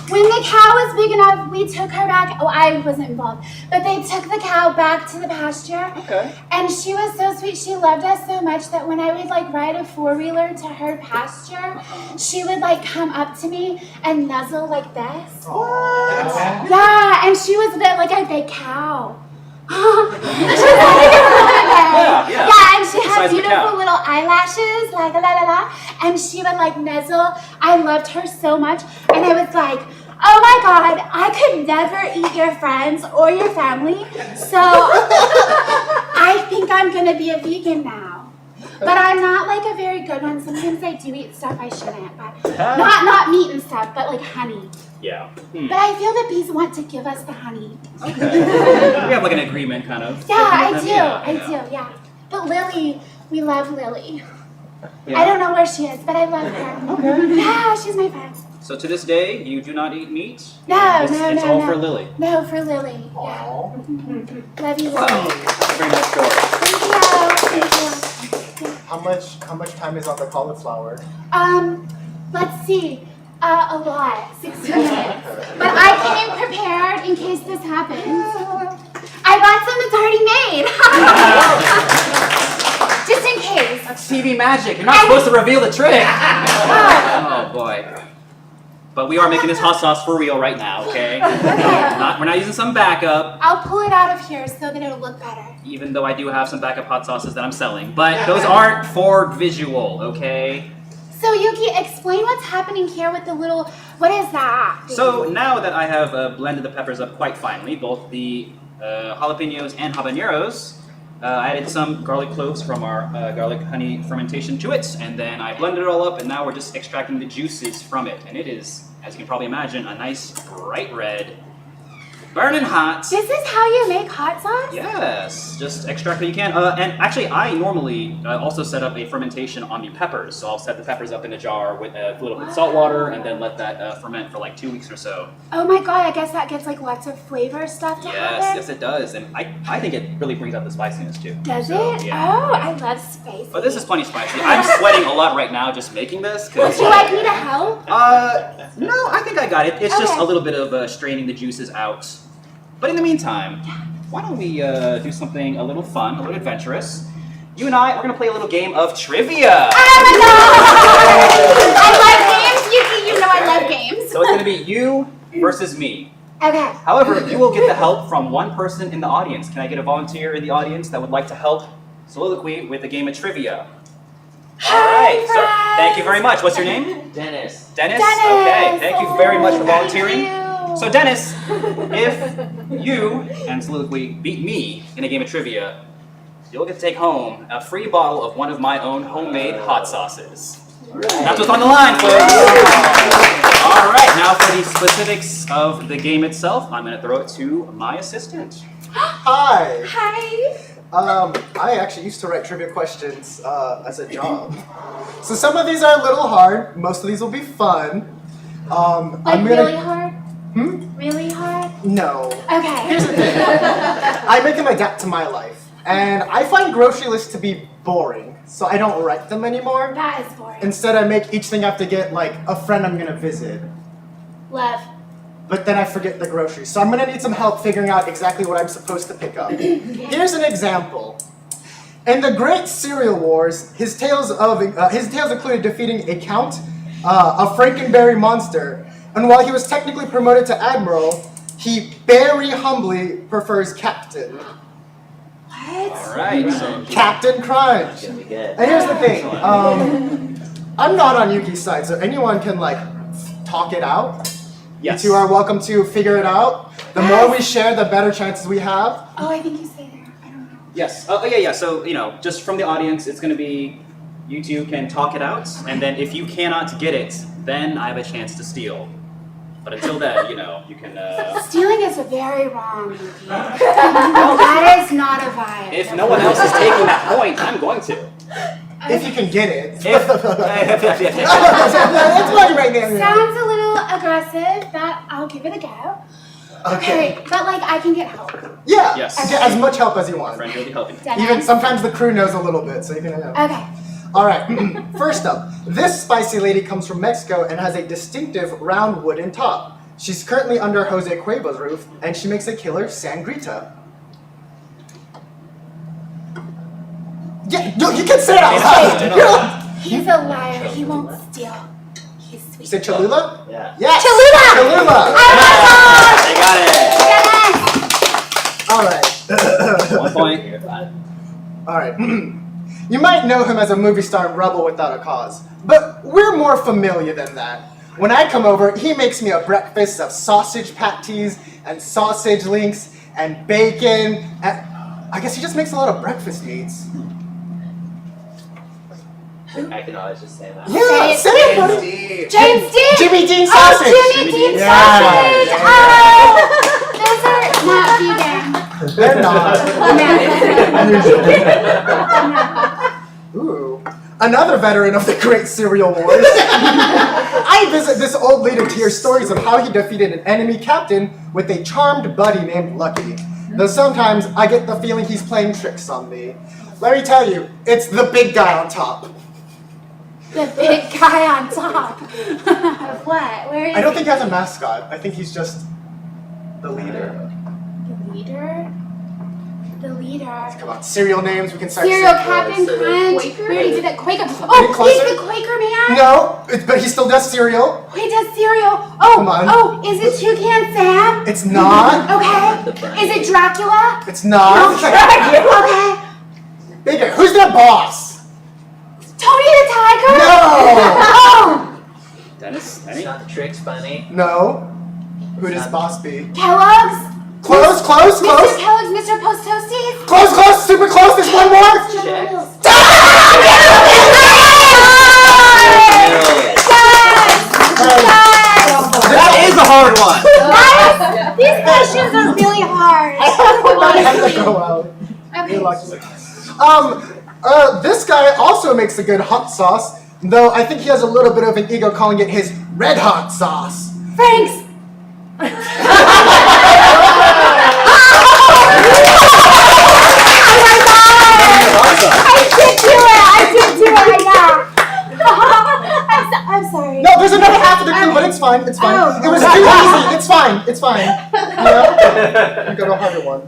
When the cow was big enough, we took her back. Oh, I wasn't involved. But they took the cow back to the pasture. Okay. And she was so sweet. She loved us so much that when I would like ride a four-wheeler to her pasture, she would like come up to me and nuzzle like this. Yeah, and she was a bit like a big cow. She was like a little bit. Yeah, and she had Besides the cow. beautiful little eyelashes, like la la la, and she would like nuzzle. I loved her so much, and I was like, oh my God, I could never eat your friends or your family, so I think I'm gonna be a vegan now. But I'm not like a very good one. Sometimes I do eat stuff I shouldn't, but not meat and stuff, but like honey. Yeah. But I feel the bees want to give us the honey. Okay. We have like an agreement, kind of. Yeah, I do. Yeah, I do, yeah. But Lily, we love Lily. I don't know where she is, but I love her. Okay. Yeah, she's my friend. So to this day, you do not eat meat? No, It's all for Lily. No, for Lily. Yeah. Love you, Lily. Very nice story. Thank you. How much time is on the cauliflower? Let's see. A lot. 60 minutes. But I came prepared in case this happens. I bought some that's already made. Just in case. That's TV magic. You're not supposed to reveal the trick. Oh boy. But we are making this hot sauce for real right now, okay? We're not using some backup, I'll pull it out of here so that it'll look better. even though I do have some backup hot sauces that I'm selling. But those aren't for visual, okay? So Yuki, explain what's happening here with the little, what is that? So now that I have blended the peppers up quite finely, both the jalapenos and habaneros, I added some garlic cloves from our garlic honey fermentation to it, and then I blended it all up, and now we're just extracting the juices from it. And it is, as you can probably imagine, a nice bright red, burning hot. This is how you make hot sauce? Yes, just extract what you can. And actually, I normally also set up a fermentation on the peppers. So I'll set the peppers up in a jar with a little bit of salt water and then let that ferment for like 2 weeks or so. Oh my God, I guess that gets like lots of flavor stuff to happen. Yes, it does. And I think it really brings out the spiciness too. Does So, it? yeah. Oh, I love spicy. But this is plenty spicy. I'm sweating a lot right now just making this. Would you like me to help? No, I think I got it. It's just Okay. a little bit of straining the juices out. But in the meantime, why don't we do something a little fun, a little adventurous? You and I, we're going to play a little game of trivia. Oh my God! I love games, Yuki. You know I love games. So it's going to be you versus me. Okay. However, you will get the help from one person in the audience. Can I get a volunteer in the audience that would like to help Soliloquy with a game of trivia? All right, so thank you very much. What's your name? Dennis. Dennis? Dennis. Okay, thank you very much for volunteering. Thank you. So Dennis, if you and Soliloquy beat me in a game of trivia, you'll get to take home a free bottle of one of my own homemade hot sauces. That's what's on the line, folks. All right, now for the specifics of the game itself, I'm going to throw it to my assistant. Hi. Hi. I actually used to write trivia questions as a job. So some of these are a little hard. Most of these will be fun. Like really hard? Really hard? No. Okay. Here's the thing. I make them adapt to my life. And I find grocery lists to be boring, so I don't write them anymore. That is boring. Instead, I make each thing have to get like a friend I'm gonna visit. Love. But then I forget the groceries. So I'm gonna need some help figuring out exactly what I'm supposed to pick up. Here's an example. In the Great Cereal Wars, his tales included defeating a count, a Frankenberry monster, and while he was technically promoted to admiral, he very humbly prefers captain. What? All right, so Captain Crunch. And here's the thing. I'm not on Yuki's side, so anyone can like talk it out. yes. You two are welcome to figure it out. The more we share, the better chances we have. Oh, I think you stay there. I don't know. Yes. Yeah. So, just from the audience, it's going to be you two can talk it out, and then if you cannot get it, then I have a chance to steal. But until then, you can. Stealing is very wrong, Yuki. That is not a vibe. If no one else is taking that point, I'm going to. If you can get it. If, That's money right there. Sounds a little aggressive, but I'll give it a go. Okay, but like I can get help. Yeah. Yes. Get as much help as you Our want. friend will be helping. Even sometimes the crew knows a little bit, so you can. Okay. All right. First up, this spicy lady comes from Mexico and has a distinctive round wooden top. She's currently under Jose Cuervo's roof, and she makes a killer sangrita. Yeah, no, you can say it out loud. He's a liar. He won't steal. He's You sweet. said Cholula? Yeah. Yes. Cholula! Cholula. They got it. All right. 1 point. All right. You might know him as a movie star in Rebel Without a Cause, but we're more familiar than that. When I come over, he makes me a breakfast of sausage patties and sausage links and bacon, and I guess he just makes a lot of breakfast meats. I can always just say that. Yeah, say it, buddy. James Dean! Jimmy Dean sausage. Oh, Jimmy Dean Yeah. sausage! Yeah. Oh! Those are not vegan. They're not. No. Ooh. Another veteran of the Great Cereal Wars. I visit this old lady to hear stories of how he defeated an enemy captain with a charmed buddy named Lucky. Though sometimes I get the feeling he's playing tricks on me. Let me tell you, it's the big guy on top. The big guy on top. Of what? Where is I don't think he has a mascot. I think he's just the leader. the leader? The leader. Come on, cereal names, we can start Cereal saying Captain those. Crunch. We already did that. Quaker. Any Oh, he's closer? the Quaker man? No, but he still does cereal. He does cereal. Oh, Come on. oh, is it Toucan Sam? It's not. Okay. Is it Dracula? It's not. Okay. Bigger. Who's their boss? Tony the Tiger? No. Oh, Dennis, It's any? not the Tricks Bunny. No. Who does boss be? Kellogg's? Close, close, Mr. close. Kellogg's, Mr. Post Toasties? Close, close, super close. There's one more. Check. That is a hard one. Guys, these questions are really hard. I had to go out. You're lucky. This guy also makes a good hot sauce, though I think he has a little bit of an ego calling it his red hot sauce. Thanks. I did do it, yeah. I'm sorry. No, there's another half of the clue, but it's fine. It's fine. Oh. It was too easy. It's fine. It's fine. You know? You go to a harder one.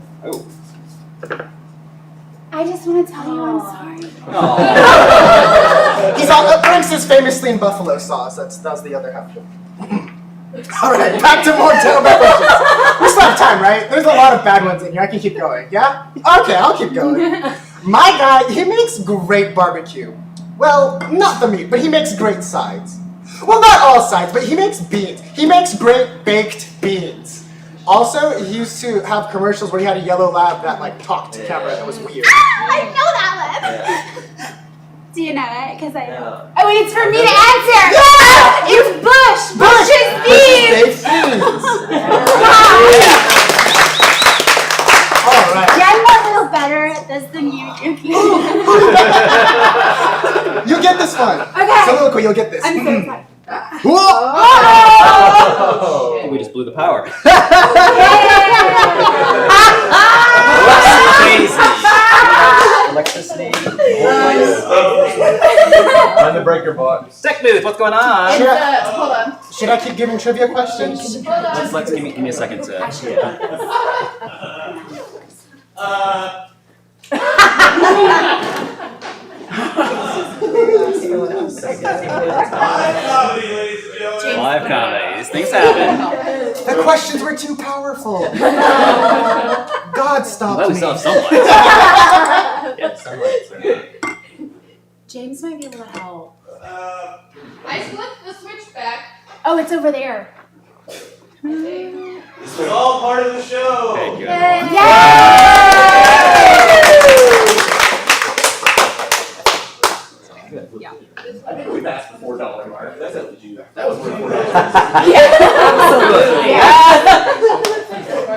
I just want to tell you I'm sorry. He's Franks is famously in buffalo sauce. That's the other half of it. All right, back to more terrible questions. We still have time, right? There's a lot of bad ones in here. I can keep going. Yeah? Okay, I'll keep going. My guy, he makes great barbecue. Well, not the meat, but he makes great sides. Well, not all sides, but he makes beans. He makes great baked beans. Also, he used to have commercials where he had a yellow lab that like talked to camera. That was weird. I know that one. Do you know it? Because I know. No. Oh, wait, it's for me to answer. Yeah! It's Bush. Bush's beans. Baked beans. All right. Yeah, I'm a little better at this than you. You get this one. Okay. Soliloquy, you'll get this. I'm so excited. Whoa! I think we just blew the power. Electricity. On the breaker box. Tech booth, what's going on? Hold on. Should I keep giving trivia questions? Let's give me a second to. Live comedies. Things happen. The questions were too powerful. God stop Well, we me. still have sunlight. Yeah, sunlight. James might be able to help. I flipped the switch back. Oh, it's over there. This was all part of the show. Okay, good. I think we passed the $4 mark. That's a legit. That was worth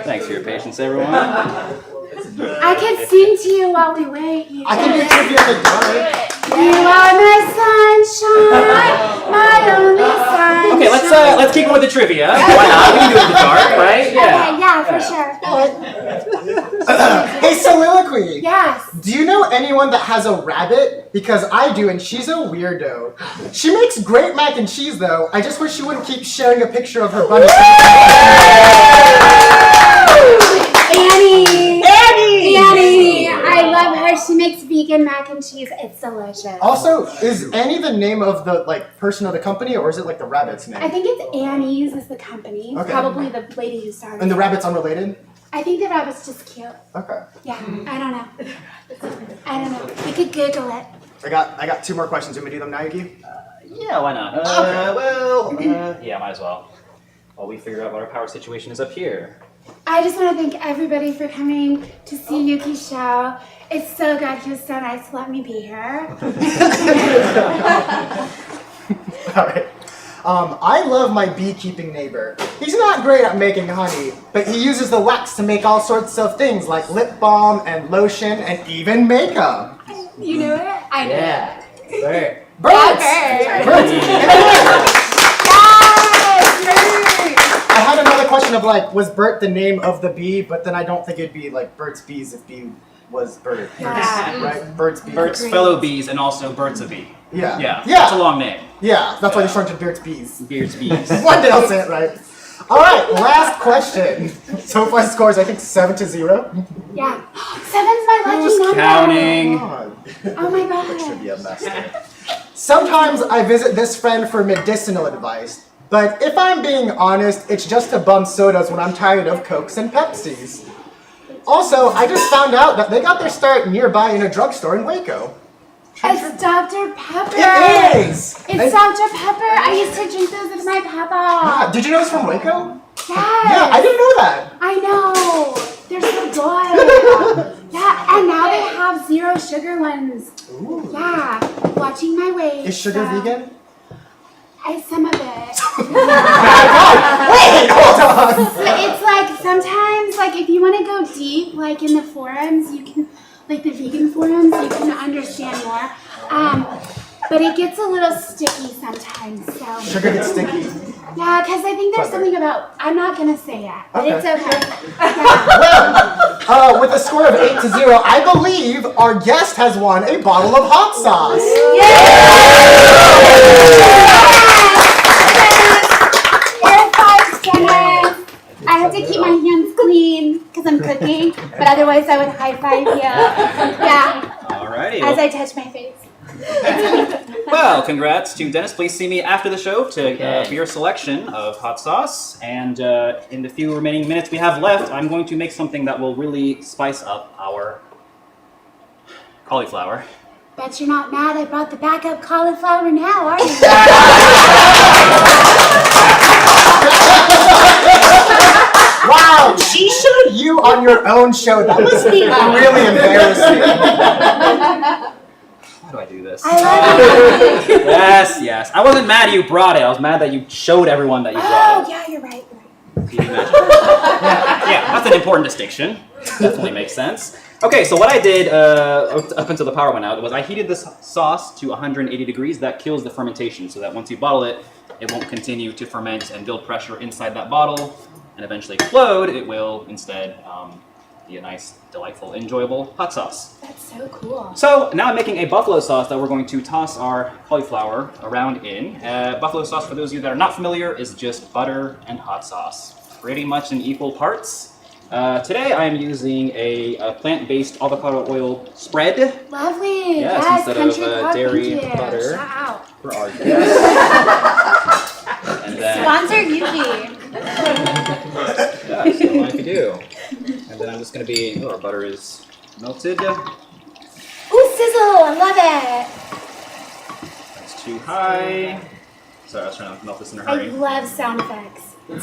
Thanks for your patience, everyone. I can sing to you while we wait. You I can do trivia in the dark. You are my sunshine, my only sunshine. Okay, let's keep going with the trivia. Why not? We can do it in the dark, right? Okay, yeah, for sure. quickly. Yes. Do you know anyone that has a rabbit? Because I do, and she's a weirdo. She makes great mac and cheese, though. I just wish she wouldn't keep sharing a picture of her bunny. Annie! Annie! Annie! I love her. She makes vegan mac and cheese. It's delicious. Also, is Annie the name of the person of the company, or is it like the rabbit's name? I think it's Annie's is the company. Okay. Probably the lady who started And the it. rabbit's unrelated? I think the rabbit's just cute. Okay. Yeah, I don't know. I don't know. We could Google it. I got 2 more questions. You want me to do them now, Yuki? Yeah, why not? Yeah, might as well. While we figure out what our power situation is up here. I just want to thank everybody for coming to see Yuki's show. It's so good. He was so nice to let me be here. Alright. I love my beekeeping neighbor. He's not great at making honey, but he uses the wax to make all sorts of things like lip balm and lotion and even makeup. You know it? I know. Yeah. Bert. Birds! Yeah, Birds! Yes! I had another question of was Bert the name of the bee, but then I don't think it'd be Bert's Bees if bee was Bert. Yeah. Right? Bert's Bees. Bert's fellow bees and also Bert's a bee. Yeah. Yeah, Yeah. it's a long name. Yeah, that's why they shrunk to Bert's Bees. Beard's bees. One day I'll say it right. Alright, last question. So far scores, I think 7-0. Yeah. 7's my lucky Who's number. counting? Oh my god. Trivia master. Sometimes I visit this friend for medicinal advice, but if I'm being honest, it's just to bum sodas when I'm tired of Cokes and Pepsis. Also, I just found out that they got their start nearby in a drugstore in Waco. It's Dr. Pepper. It is! It's Dr. Pepper. I used to drink those with my papa. Did you know it's from Waco? Yes. Yeah, I didn't know that. I know. They're so good. Yeah, and now they have 0 sugar ones. Ooh. Yeah. Watching my weight. Is sugar so- vegan? Some of it. Wait, hold on! So it's sometimes if you want to go deep in the forums, you can the vegan forums, you can understand more. But it gets a little sticky sometimes. So Sugar gets sticky. yeah, because I think there's something about I'm not gonna say that, but Okay. it's okay. Well, with a score of 8-0, I believe our guest has won a bottle of hot sauce. You're 5 centers. I have to keep my hands clean because I'm cooking, but otherwise I would high five you. Yeah, Alrighty. as I touch my face. Well, congrats to Dennis. Please see me after the show to for your selection of hot sauce. And in the few remaining minutes we have left, I'm going to make something that will really spice up our cauliflower. Bet you're not mad I brought the backup cauliflower now, are you? Wow, she showed you on your own show. That must be really embarrassing. Why do I do this? I love it. Yes. I wasn't mad you brought it. I was mad that you showed everyone that you brought Oh, yeah, you're right. it. Can you imagine? Yeah, that's an important distinction. Definitely makes sense. Okay, so what I did up until the power went out was I heated this sauce to 180 degrees. That kills the fermentation, so that once you bottle it, it won't continue to ferment and build pressure inside that bottle and eventually explode. It will instead be a nice, delightful, enjoyable hot sauce. That's so cool. So now I'm making a buffalo sauce that we're going to toss our cauliflower around in. Buffalo sauce, for those of you that are not familiar, is just butter and hot sauce, pretty much in equal parts. Today I am using a plant-based avocado oil spread Lovely. Yes, Yes, instead country of, club, dairy thank you. butter. Shout out. for our guests. And then, Sponsor Yuki. yeah, so like we do. And then I'm just going to be, our butter is melted. Ooh, sizzle. I love it. That's too high. Sorry, I was trying to melt this in a I hurry. love sound effects. It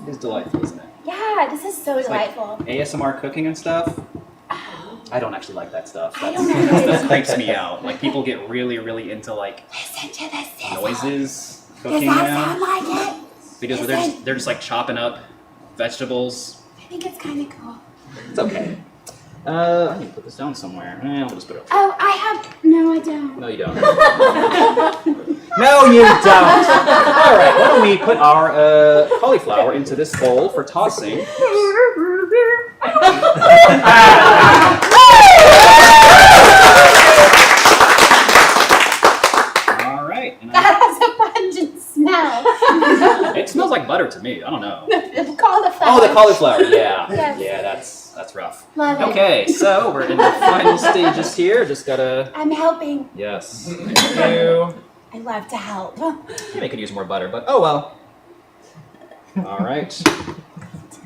is delightful, isn't it? Yeah, this is so It's like delightful. ASMR cooking and stuff. I don't actually like that stuff. I That's, don't know. that creeps me out. Like people get really, really into like Listen to the sizzle. noises Does cooking that now. sound like it? Videos where they're just like chopping up vegetables. I think it's kind of cool. It's okay. I need to put this down somewhere. I'll just put it up. Oh, I have. No, I don't. No, you don't. No, you don't. All right, why don't we put our cauliflower into this bowl for tossing? All right. And That has a pungent smell. it smells like butter to me. I don't know. The cauliflower. Oh, the cauliflower. Yeah. Yes. Yeah, that's rough. Love it. Okay, so we're in the final stages here. Just gotta. I'm helping. Yes. Thank you. I love to help. They could use more butter, but oh well. All right.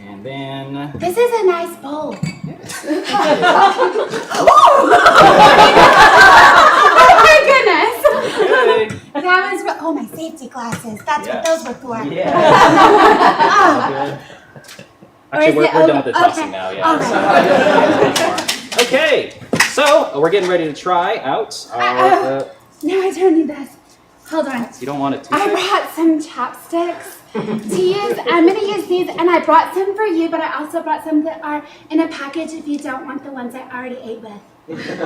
And then. This is a nice bowl. Oh my goodness! Okay. That was oh my safety glasses. That's what Yes. those were for. Yeah. Oh. Actually, Or is we're it done over? with the tossing Okay. now. All Yeah. Okay. So we're getting ready to try out our. No, I don't need this. Hold on. You don't want it to. I brought some chopsticks to use. I'm gonna use these, and I brought some for you, but I also brought some that are in a package if you don't want the ones I already ate with. Or you can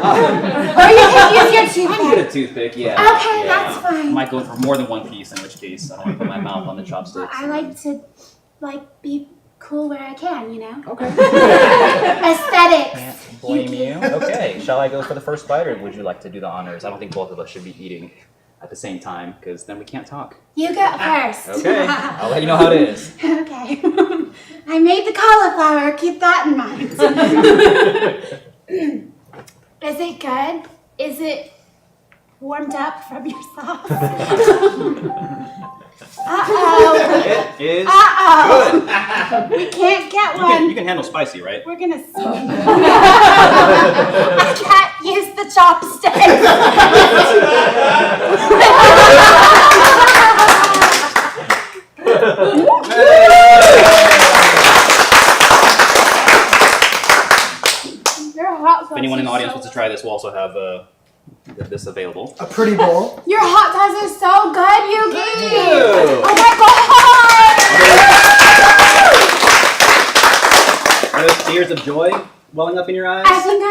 use your I can toothpick. get a toothpick. Yeah. Okay, that's fine. Might go for more than one piece, in which case I don't want to put my mouth on the chopsticks. I like to, be cool where I can, you know? Okay. Aesthetics. Can't blame you. Okay, shall I go for the first bite, or would you like to do the honors? I don't think both of us should be eating at the same time, because then we can't talk. You go first. Okay, I'll let you know how it is. Okay. I made the cauliflower. Keep that in mind. Is it good? Is it warmed up from your sauce? Uh-oh. It is Uh-oh. good. We can't get one. You can handle spicy, right? We're gonna see. I can't use the chopsticks. Your hot sauce If anyone in the is audience so wants to try this, we'll also have this available. A pretty bowl. Your hot sauce is so good, Yuki! you. Oh my god! Are those tears of joy welling up in your eyes? I think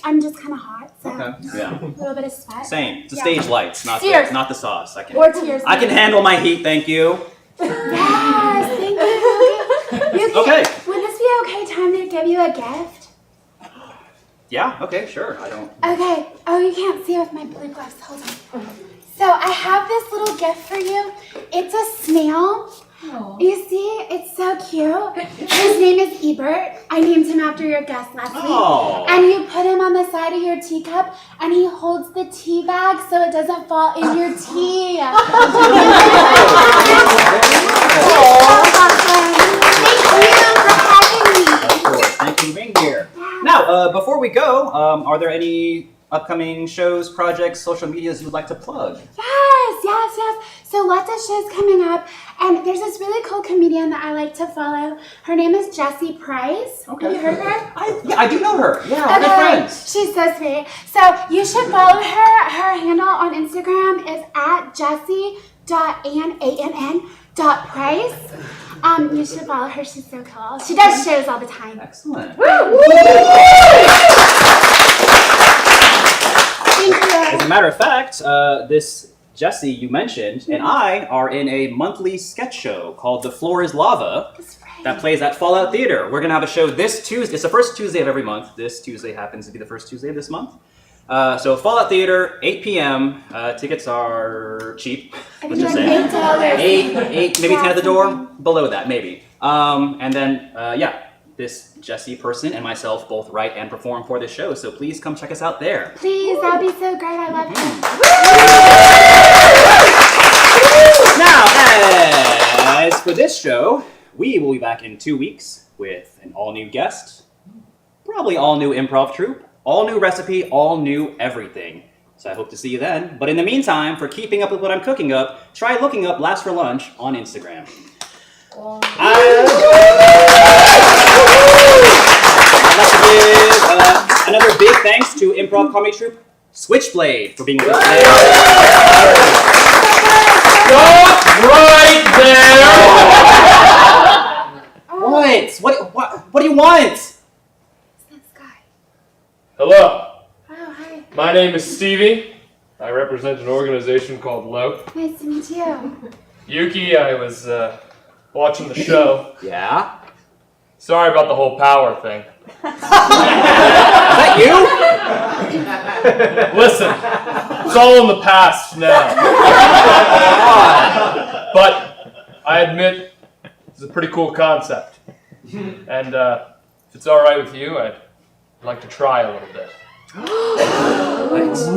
I'm just kind of hot, so Okay. Yeah. a little bit of sweat. Same. It's the Yeah. stage lights, not Tears. the sauce. I can. Or tears. I can handle my heat, thank you. Yes, thank you, Yuki. Okay. Would this be okay time to give you a gift? Yeah. Okay. Sure. I don't. Okay. Oh, you can't see with my blue gloves. Hold on. So I have this little gift for you. It's a snail. You see, it's so cute. His name is Ebert. I named him after your guest last week. Oh. And you put him on the side of your teacup, and he holds the tea bag so it doesn't fall in your tea. Thank you for having me. Of course. Thank you for being here. Now, before we go, are there any upcoming shows, projects, social medias you would like to plug? Yes. So lots of shows coming up, and there's this really cool comedian that I like to follow. Her name is Jessie Price. Okay. Have you heard of her? I do know her. Yeah, we're good friends. She's so sweet. So you should follow her. Her handle on Instagram is @jessie.ann.price. You should follow her. She's so cool. She does shows all the time. Excellent. Thank you. As a matter of fact, this Jessie you mentioned and I are in a monthly sketch show called The Floor is Lava that plays at Fallout Theater. We're going to have a show this Tuesday. It's the first Tuesday of every month. This Tuesday happens to be the first Tuesday of this month. So Fallout Theater, 8 p.m. Tickets are cheap. Let's just say $8. eight, maybe 10 at the door. Below that, maybe. And then, this Jessie person and myself both write and perform for this show. So please come check us out there. Please, that'd be so great. I love you. Now, as for this show, we will be back in 2 weeks with an all-new guest, probably all-new improv troupe, all-new recipe, all-new everything. So I hope to see you then. But in the meantime, for keeping up with what I'm cooking up, try looking up Last for Lunch on Instagram. I'd like to give another big thanks to improv comedy troupe Switchblade for being with us today. Stop right there! What do you want? This guy. Hello, Oh, hi. my name is Stevie. I represent an organization called LOPE. Nice to meet you. Yuki, I was watching the show. Yeah? Sorry about the whole power thing. Is that you? Listen, it's all in the past now. But I admit it's a pretty cool concept. And if it's all right with you, I'd like to try a little bit.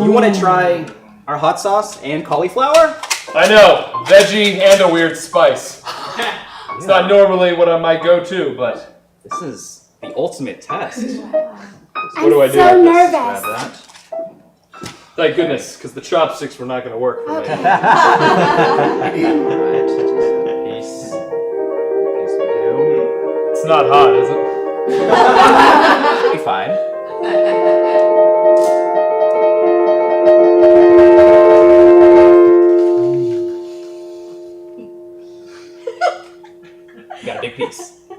You want to try our hot sauce and cauliflower? I know, veggie and a weird spice. It's not normally what I might go to, but this is the ultimate test. what do I do? so with this? nervous. Grab that. Thank goodness, because the chopsticks were not going to work for me. Okay. Alright, just a piece will do. It's not hot, is it? Be fine. You got a big piece. Do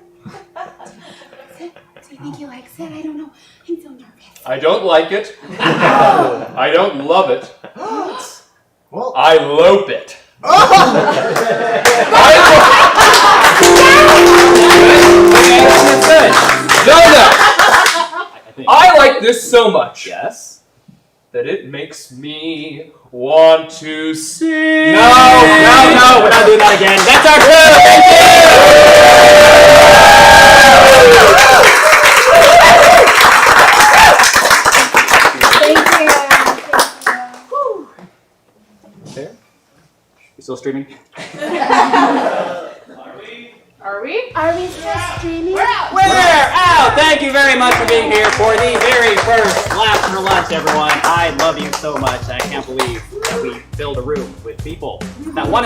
you think he likes it? I don't know. I'm so nervous. I don't like it. I don't love it. I lope it. No. I like this so much. Yes? That it makes me want to sing. No, we're not doing that again. That's our clue! Thank you. There? You still streaming? Are we? Are we still streaming? We're out. We're out! Thank you very much for being here for the very first Laughs for Lunch, everyone. I love you so much. I can't believe that we filled a room with people that want